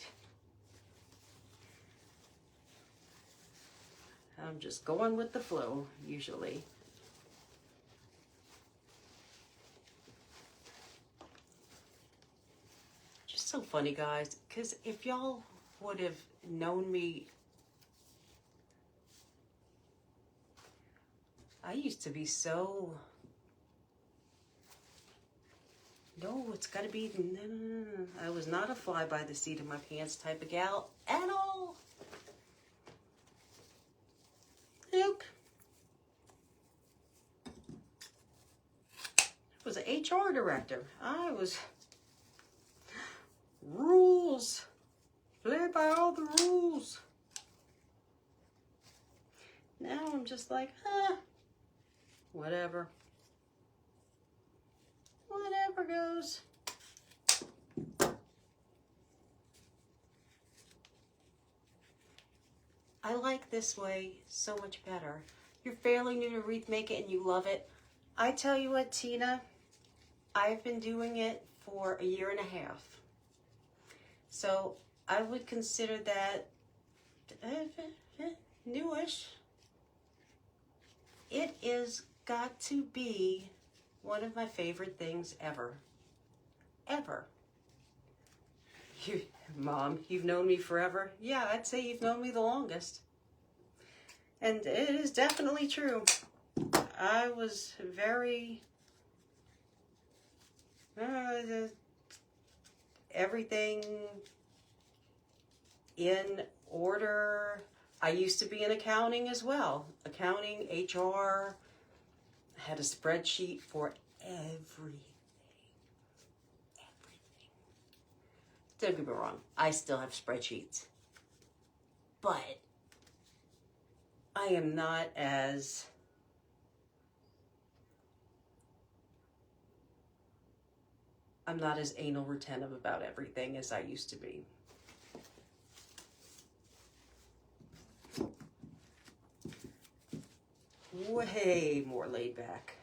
I'm just going with the flow, usually. Just so funny, guys, because if y'all would have known me, I used to be so, no, it's got to be, no. I was not a fly by the seat of my pants type of gal at all. HR director. I was rules. Play by all the rules. Now I'm just like, whatever. Whatever goes. I like this way so much better. You're fairly new to wreath making and you love it. I tell you what, Tina, I've been doing it for 1.5 years. So I would consider that newish. It is got to be one of my favorite things ever. Ever. Mom, you've known me forever? Yeah, I'd say you've known me the longest. And it is definitely true. I was very... everything in order. I used to be in accounting as well. Accounting, HR. I had a spreadsheet for everything. Don't get me wrong, I still have spreadsheets. But I am not as anal retentive about everything as I used to be. Way more laid back.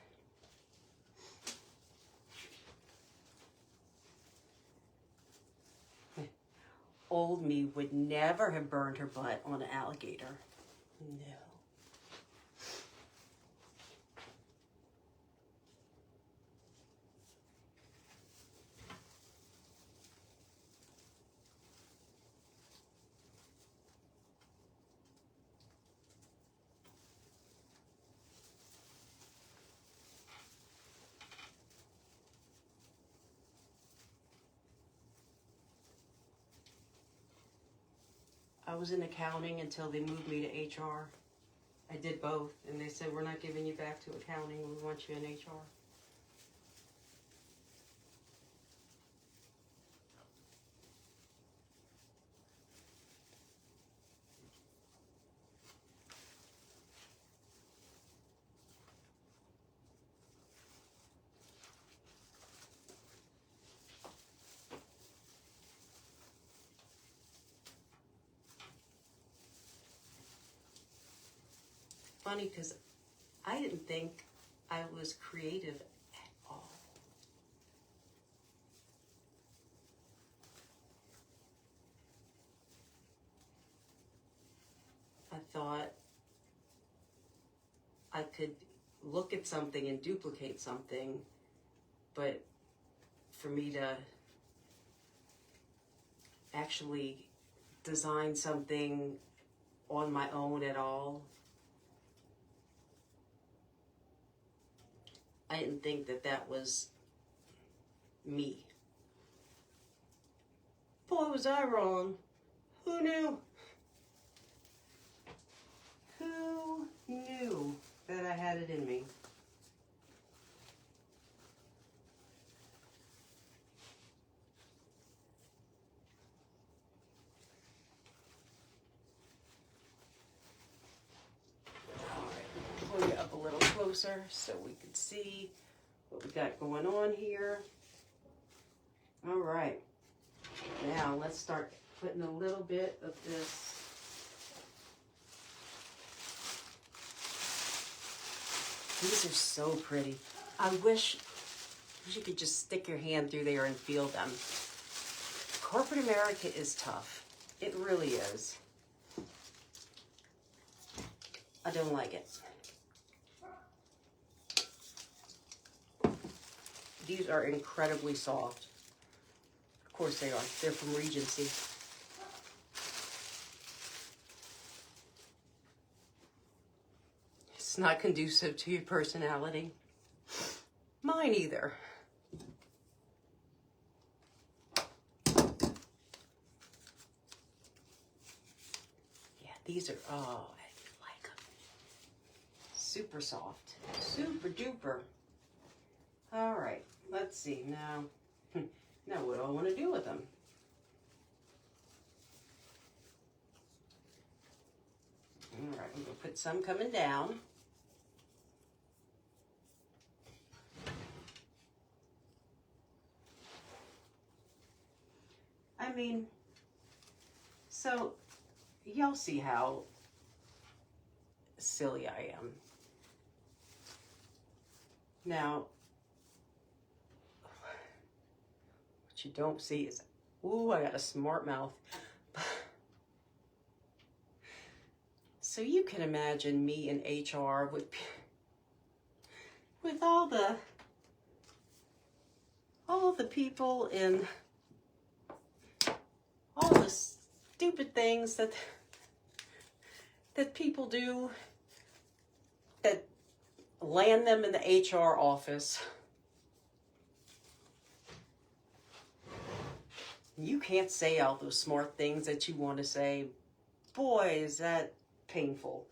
Old me would never have burned her butt on an alligator. No. I was in accounting until they moved me to HR. I did both, and they said, we're not giving you back to accounting, we want you in HR. Funny, because I didn't think I was creative at all. I thought I could look at something and duplicate something, but for me to actually design something on my own at all, I didn't think that that was me. Boy, was I wrong. Who knew? Who knew that I had it in me? Pull you up a little closer so we can see what we got going on here. All right, now let's start putting a little bit of this These are so pretty. I wish you could just stick your hand through there and feel them. Corporate America is tough. It really is. I don't like it. These are incredibly soft. Of course they are. They're from Regency. It's not conducive to your personality. Mine either. Yeah, these are, oh, I like them. Super soft. Super duper. All right, let's see now. Now what do I want to do with them? All right, I'm going to put some coming down. I mean, so y'all see how silly I am. Now, what you don't see is, ooh, I got a smart mouth. So you can imagine me in HR with all the people in all the stupid things that people do that land them in the HR office. You can't say all those smart things that you want to say. Boy, is that painful.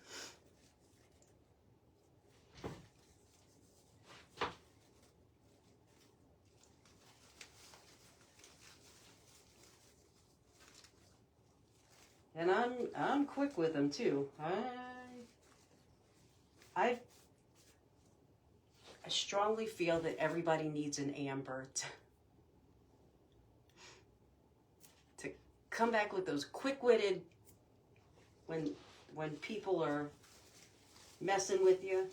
And I'm quick with them too. I strongly feel that everybody needs an Amber to come back with those quick-witted when people are messing with you.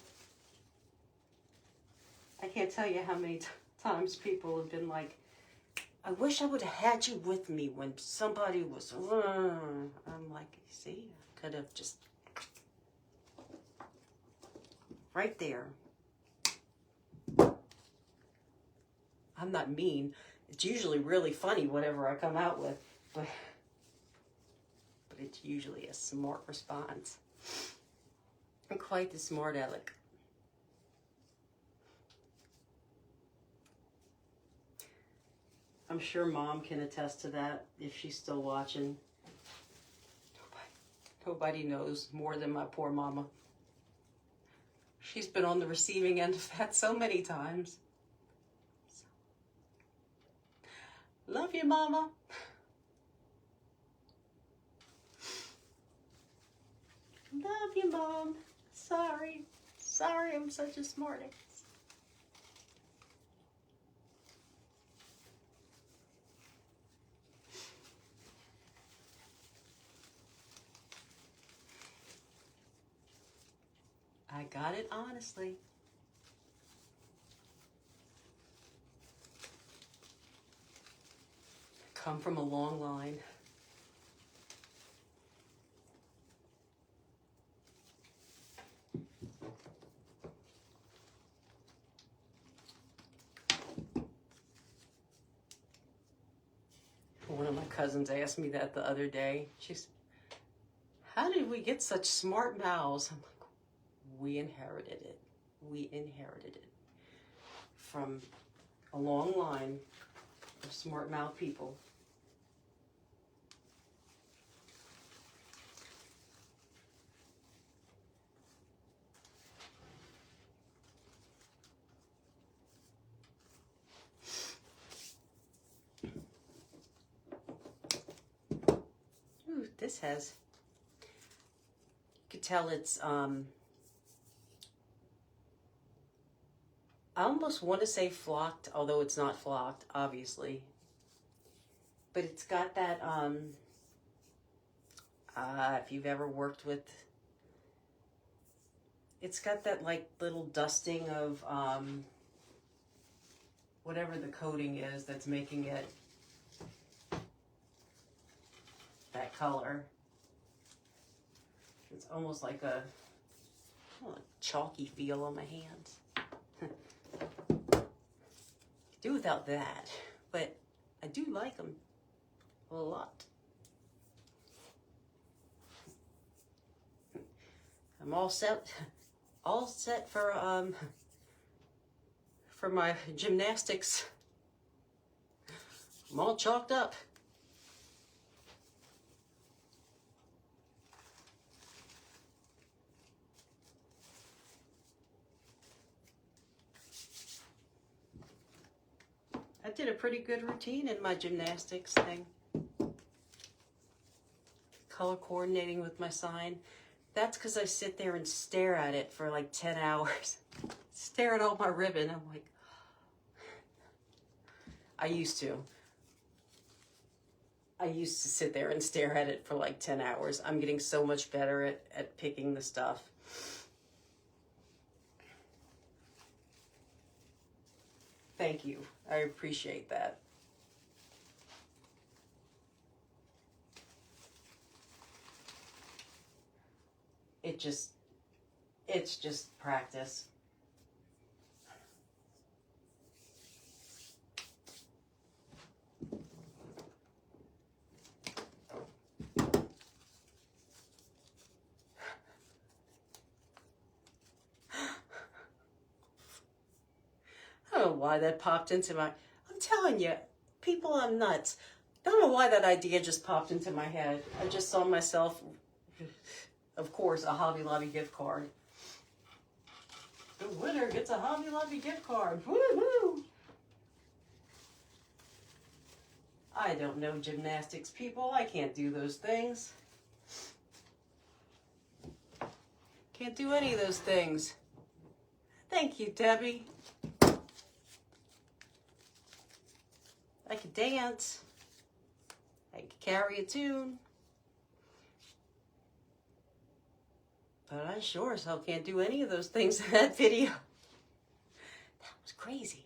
I can't tell you how many times people have been like, I wish I would have had you with me when somebody was, I'm like, see, I could have just, right there. I'm not mean. It's usually really funny, whatever I come out with, but it's usually a smart response. I'm quite the smart aleck. I'm sure Mom can attest to that if she's still watching. Nobody knows more than my poor mama. She's been on the receiving end of that so many times. Love you, Mama. Love you, Mom. Sorry. Sorry I'm such a smartass. I got it honestly. Come from a long line. One of my cousins asked me that the other day. She said, how did we get such smart mouths? I'm like, we inherited it. We inherited it from a long line of smart mouth people. Ooh, this has, you could tell it's, I almost want to say flocked, although it's not flocked, obviously. But it's got that, if you've ever worked with, it's got that like little dusting of, whatever the coating is that's making it that color. It's almost like a chalky feel on my hands. Do without that, but I do like them a lot. I'm all set for my gymnastics. I'm all chalked up. did a pretty good routine in my gymnastics thing. Color coordinating with my sign. That's because I sit there and stare at it for like 10 hours. Stare at all my ribbon. I'm like, I used to sit there and stare at it for like 10 hours. I'm getting so much better at picking the stuff. Thank you. I appreciate that. It's just practice. I don't know why that popped into my... I'm telling you, people, I'm nuts. I don't know why that idea just popped into my head. I just saw myself, of course, a Hobby Lobby gift card. The winner gets a Hobby Lobby gift card. Woo-hoo! I don't know gymnastics, people. I can't do those things. Can't do any of those things. Thank you, Debbie. I could dance. I could carry a tune. But I sure as hell can't do any of those things in that video. That was crazy.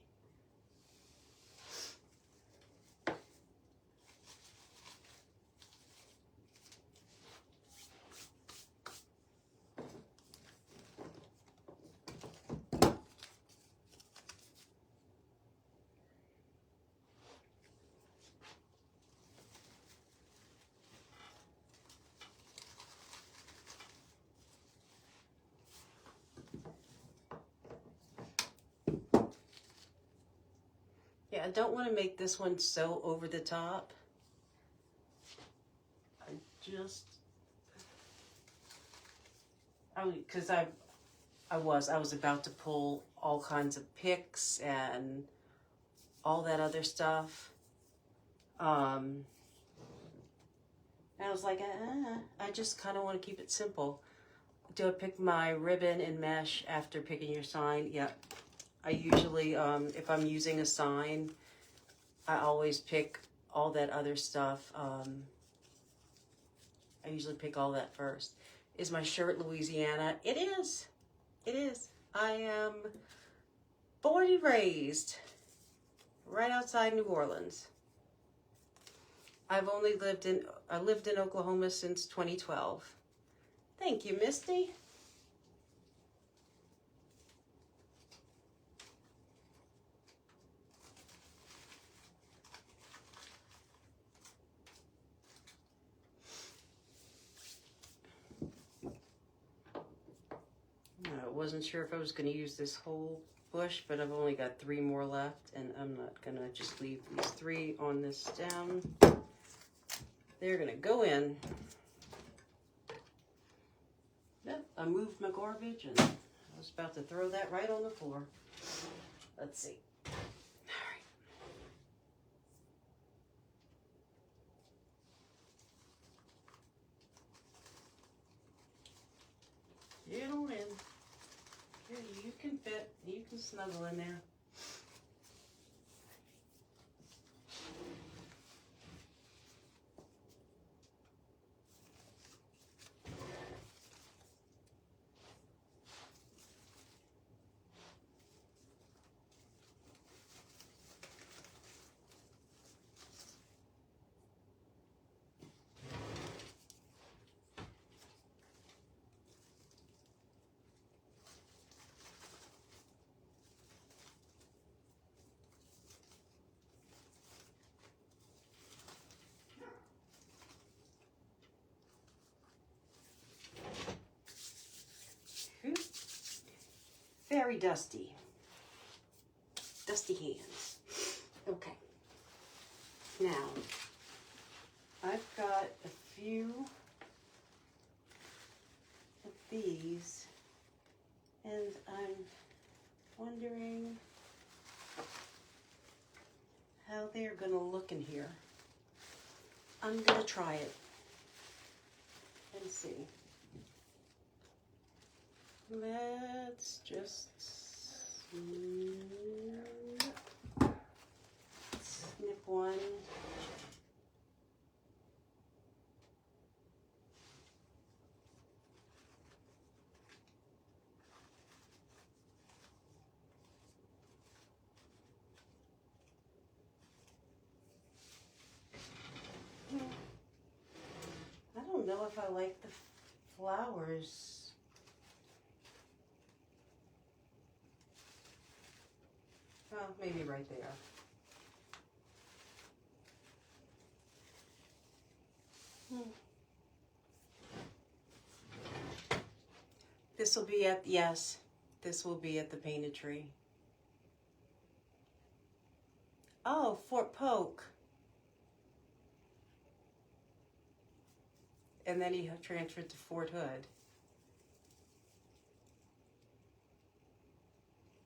Yeah, I don't want to make this one so over the top. Because I was about to pull all kinds of pics and all that other stuff. And I was like, I just kind of want to keep it simple. Do I pick my ribbon and mesh after picking your sign? Yeah. I usually, if I'm using a sign, I always pick all that other stuff. I usually pick all that first. Is my shirt Louisiana? It is. It is. I am born and raised right outside New Orleans. I lived in Oklahoma since 2012. Thank you, Misty. I wasn't sure if I was going to use this whole bush, but I've only got 3 more left, and I'm not going to just leave these 3 on this stem. They're going to go in. Yep, I moved my garbage, and I was about to throw that right on the floor. Let's see. All right. Get on in. Here, you can fit. You can snuggle in there. Very dusty. Dusty hands. Okay. Now, I've got a few of these, and I'm wondering are gonna look in here. I'm gonna try it and see. Let's just snip one. I don't know if I like the flowers. Well, maybe right there. This will be at, yes, this will be at the painted tree. Oh, Fort Polk. And then he transferred to Fort Hood.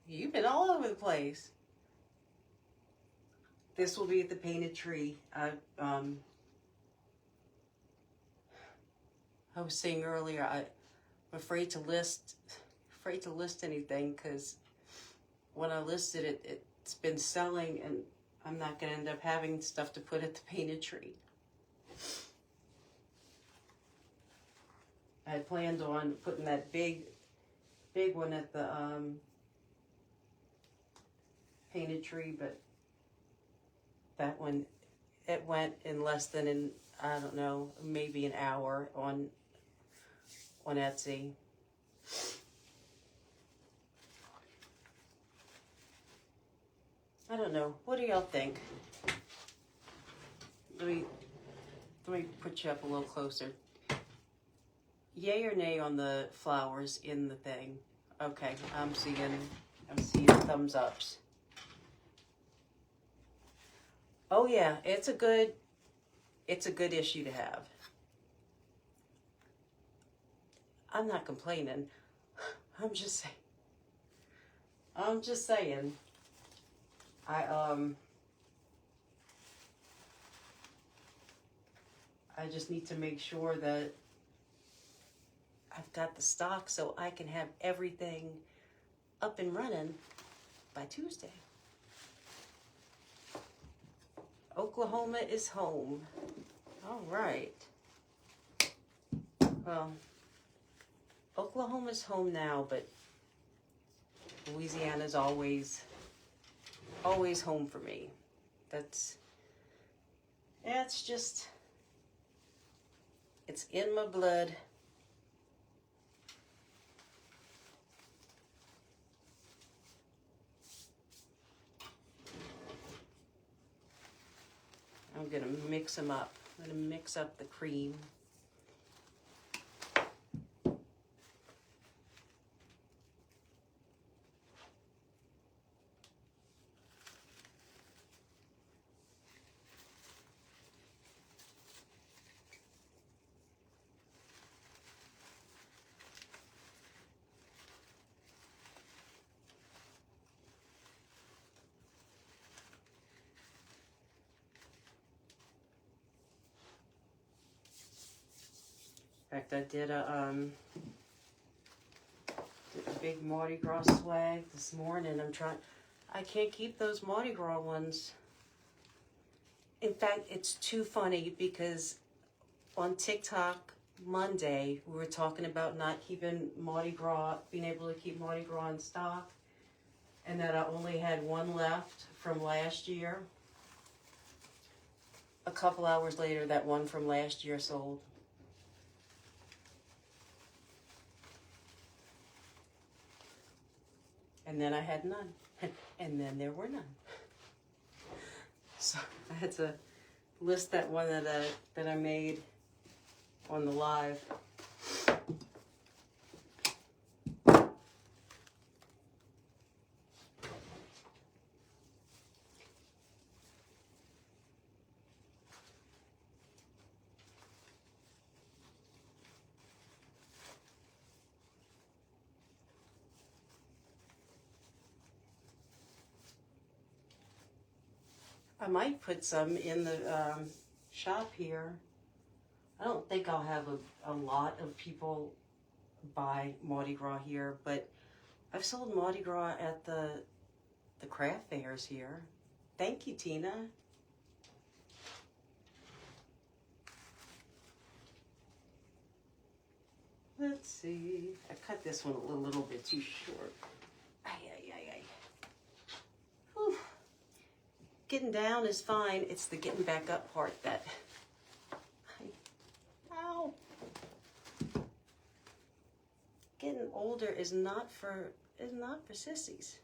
You've been all over the place. This will be at the painted tree. I was saying earlier, I'm afraid to list anything because when I listed it, it's been selling, and I'm not going to end up having stuff to put at the painted tree. I had planned on putting that big one at the painted tree, but that one, it went in less than I don't know, maybe an hour on Etsy. I don't know. What do y'all think? Let me put you up a little closer. Yay or nay on the flowers in the thing? Okay, I'm seeing thumbs ups. Oh yeah, it's a good issue to have. I'm not complaining. I'm just saying. I just need to make sure that I've got the stock so I can have everything up and running by Tuesday. Oklahoma is home. All right. Well, Oklahoma's home now, but Louisiana's always home for me. It's in my blood. I'm gonna mix them up. I'm gonna mix up the cream. In fact, I did a big Mardi Gras swag this morning. I can't keep those Mardi Gras ones. In fact, it's too funny because on TikTok Monday, we were talking about not keeping Mardi Gras, being able to keep Mardi Gras in stock, and that I only had one left from last year. A couple hours later, that one from last year sold. And then I had none. And then there were none. So I had to list that one that I made on the live. I might put some in the shop here. I don't think I'll have a lot of people buy Mardi Gras here, but I've sold Mardi Gras at the craft fairs here. Thank you, Tina. Let's see. I cut this one a little bit too short. Ay, ay, ay, ay. Whew. Getting down is fine. It's the getting back up part that... Ow. Getting older is not for sissies.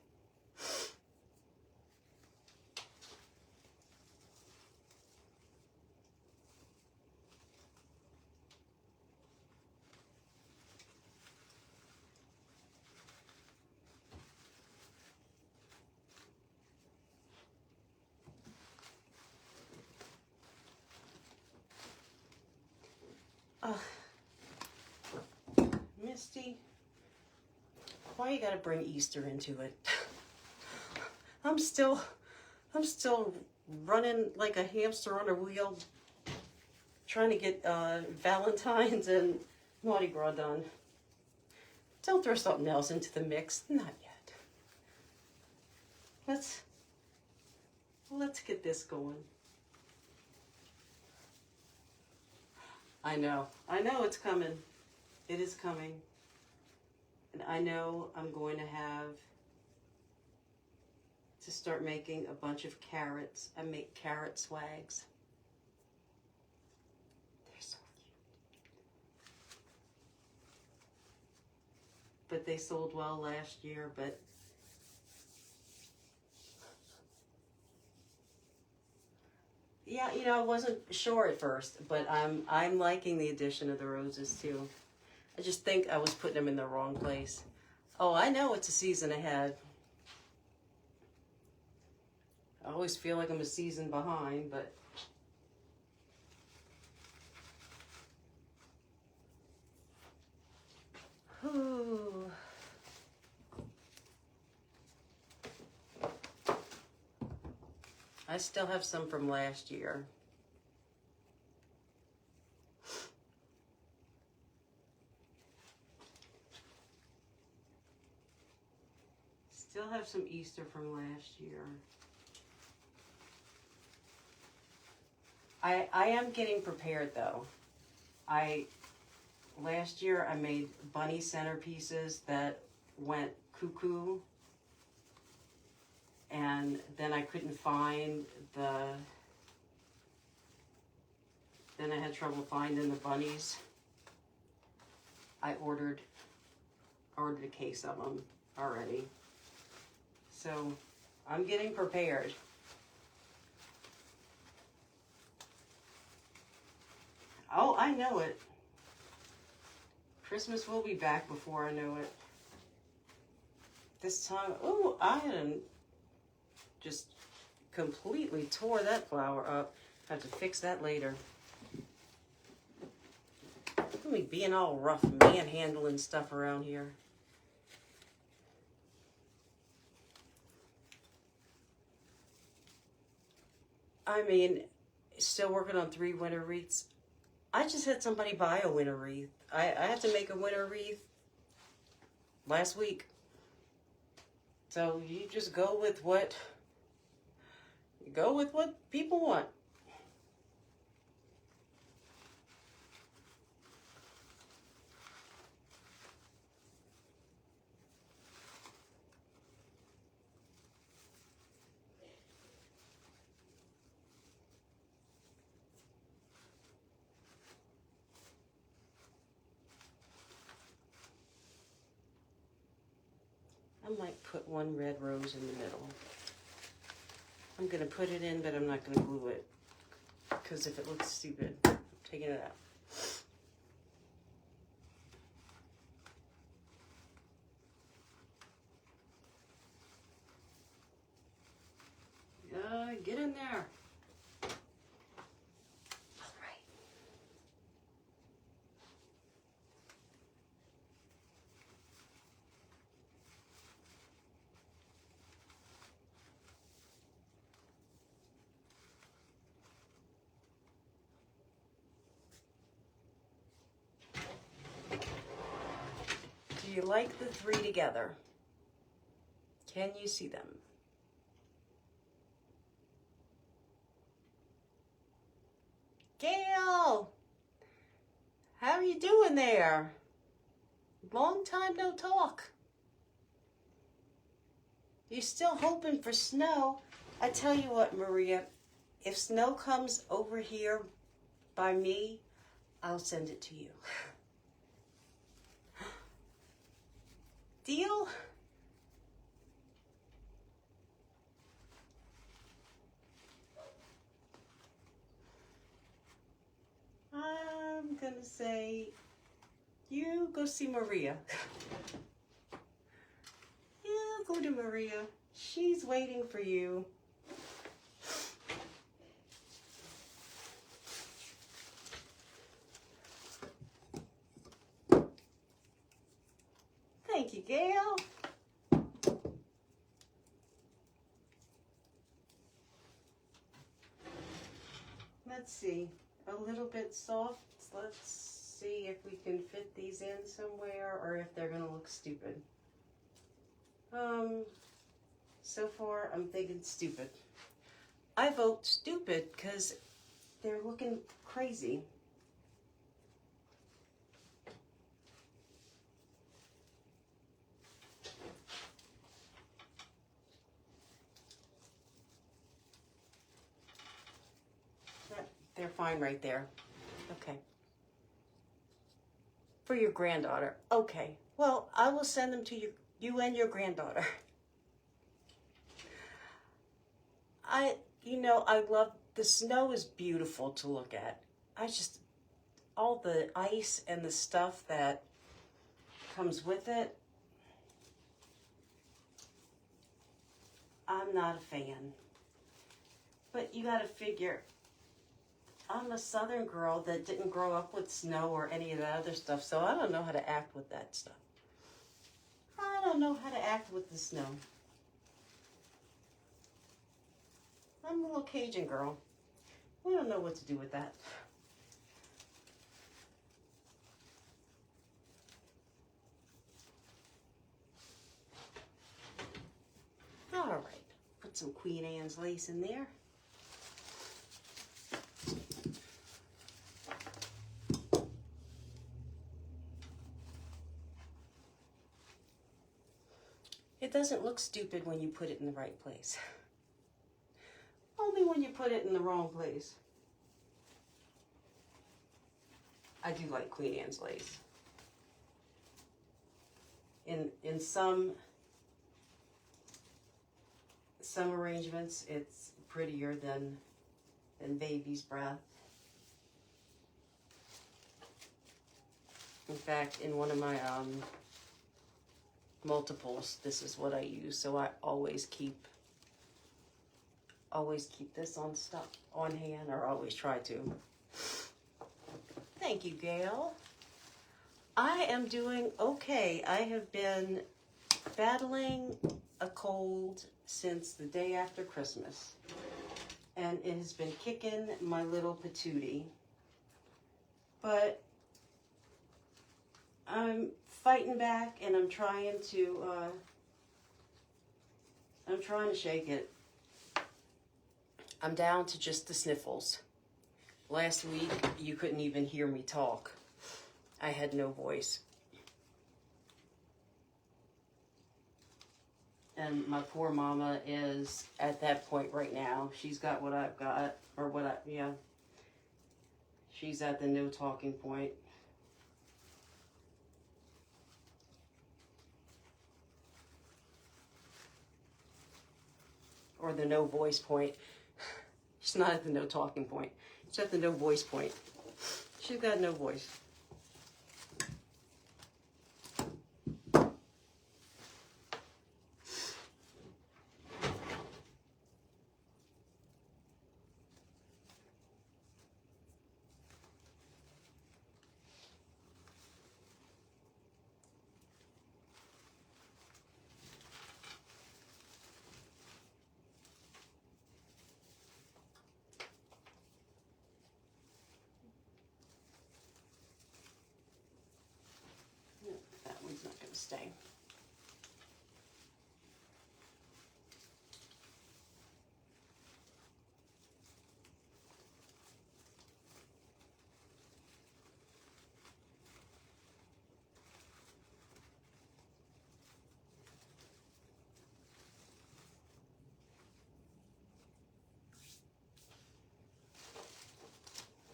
Misty, why you gotta bring Easter into it? I'm still running like a hamster on a wheel, trying to get Valentines and Mardi Gras done. Don't throw something else into the mix, not yet. Let's get this going. I know it's coming. It is coming. And I know I'm going to have to start making a bunch of carrots. I make carrot swags. They're so cute. But they sold well last year, but yeah, you know, I wasn't sure at first, but I'm liking the addition of the roses too. I just think I was putting them in the wrong place. Oh, I know it's a season ahead. I always feel like I'm a season behind, but whew. I still have some from last year. Still have some Easter from last year. I am getting prepared though. Last year I made bunny centerpieces that went cuckoo, and then I couldn't find then I had trouble finding the bunnies. I ordered a case of them already. So I'm getting prepared. Oh, I know it. Christmas will be back before I know it. This time, oh, I hadn't just completely tore that flower up. Have to fix that later. Look at me being all rough, manhandling stuff around here. I mean, still working on 3 winter wreaths. I just had somebody buy a winter wreath. I had to make a winter wreath last week. So you just go with what people want. I might put 1 red rose in the middle. I'm going to put it in, but I'm not going to glue it. Because if it looks stupid, I'm taking it out. Get in there. All right. you like the three together? Can you see them? Gail, how are you doing there? Long time no talk. You still hoping for snow? I tell you what, Maria, if snow comes over here by me, I'll send it to you. Deal? I'm gonna say, you go see Maria. You go to Maria. She's waiting for you. Thank you, Gail. Let's see, a little bit soft. Let's see if we can fit these in somewhere or if they're gonna look stupid. So far I'm thinking stupid. I vote stupid because they're looking crazy. They're fine right there. Okay. For your granddaughter. Okay. Well, I will send them to you and your granddaughter. I love, the snow is beautiful to look at. All the ice and the stuff that comes with it, I'm not a fan. But you gotta figure, I'm a southern girl that didn't grow up with snow or any of that other stuff, so I don't know how to act with that stuff. I don't know how to act with the snow. I'm a little Cajun girl. We don't know what to do with that. All right, put some Queen Anne's lace in there. It doesn't look stupid when you put it in the right place. Only when you put it in the wrong place. I do like Queen Anne's lace. In some arrangements, it's prettier than baby's breath. In fact, in one of my multiples, this is what I use, so I always keep this on hand, or always try to. Thank you, Gail. I am doing okay. I have been battling a cold since the day after Christmas, and it has been kicking my little patootie. But I'm fighting back, and I'm trying to shake it. I'm down to just the sniffles. Last week, you couldn't even hear me talk. I had no voice. And my poor mama is at that point right now. She's got what I've got, she's at the no talking point. Or the no voice point. She's not at the no talking point. She's at the no voice point. She's got no voice. Wednesday.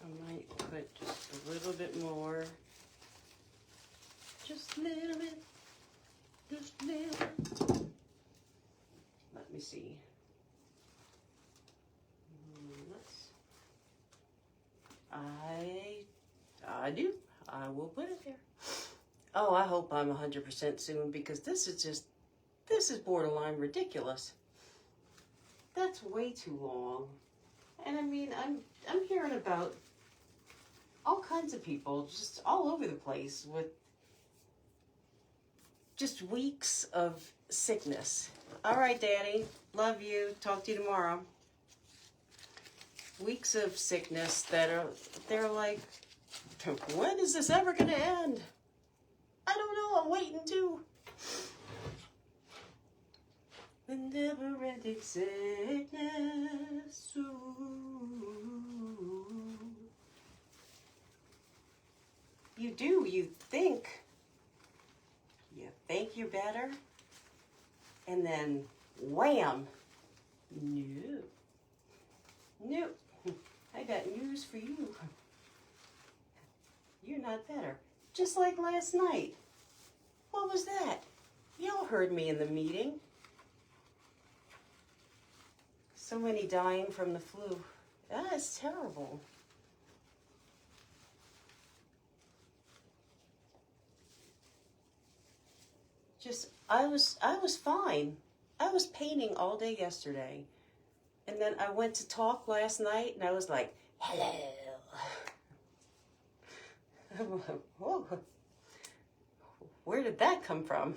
I might put just a little bit more. Just a little bit. Just a little bit. Let me see. I do. I will put it there. Oh, I hope I'm 100% soon, because this is borderline ridiculous. That's way too long. And I mean, I'm hearing about all kinds of people just all over the place with just weeks of sickness. All right, Daddy. Love you. Talk to you tomorrow. Weeks of sickness they're like, when is this ever going to end? I don't know. I'm waiting too. The never-ending sickness. Ooh. You think you're better, and then wham. No, I got news for you. You're not better. Just like last night. What was that? Y'all heard me in the meeting. So many dying from the flu. It's terrible. I was fine. I was painting all day yesterday. And then I went to talk last night, and I was like, hello. Whoa. Where did that come from?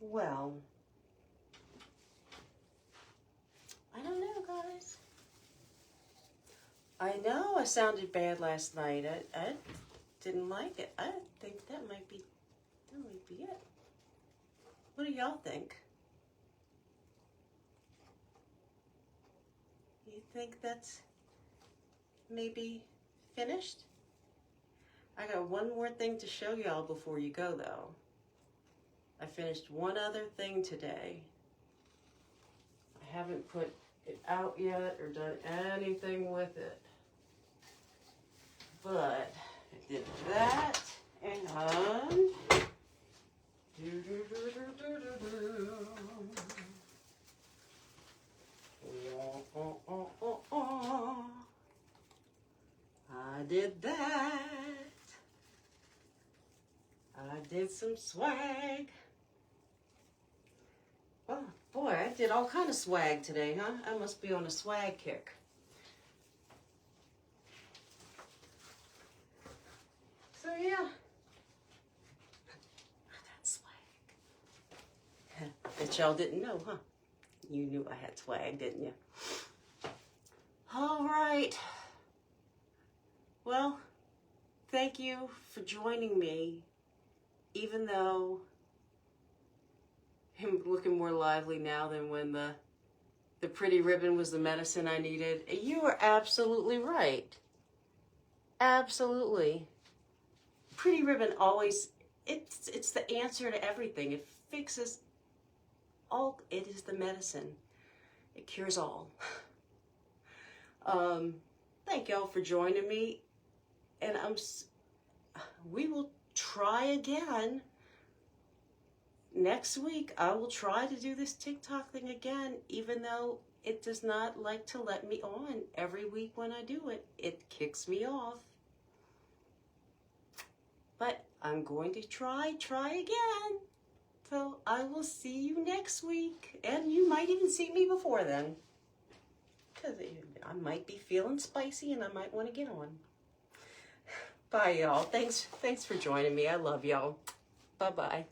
Well, I don't know, guys. I know I sounded bad last night. I didn't like it. I think that might be it. What do y'all think? You think that's maybe finished? I got one more thing to show y'all before you go, though. I finished one other thing today. I haven't put it out yet or done anything with it. But I did that, and I did that. I did some swag. Oh boy, I did all kind of swag today, huh? I must be on a swag kick. So yeah, I got swag. Bet y'all didn't know, huh? You knew I had swag, didn't you? All right. Well, thank you for joining me, even though I'm looking more lively now than when the pretty ribbon was the medicine I needed. You are absolutely right. Absolutely. Pretty ribbon always, it's the answer to everything. It fixes all. It is the medicine. It cures all. Thank y'all for joining me, and we will try again next week. I will try to do this TikTok thing again, even though it does not like to let me on every week when I do it. It kicks me off. But I'm going to try again. So I will see you next week. And you might even see me before then. Because I might be feeling spicy and I might want to get on. Bye, y'all. Thanks for joining me. I love y'all. Bye-bye.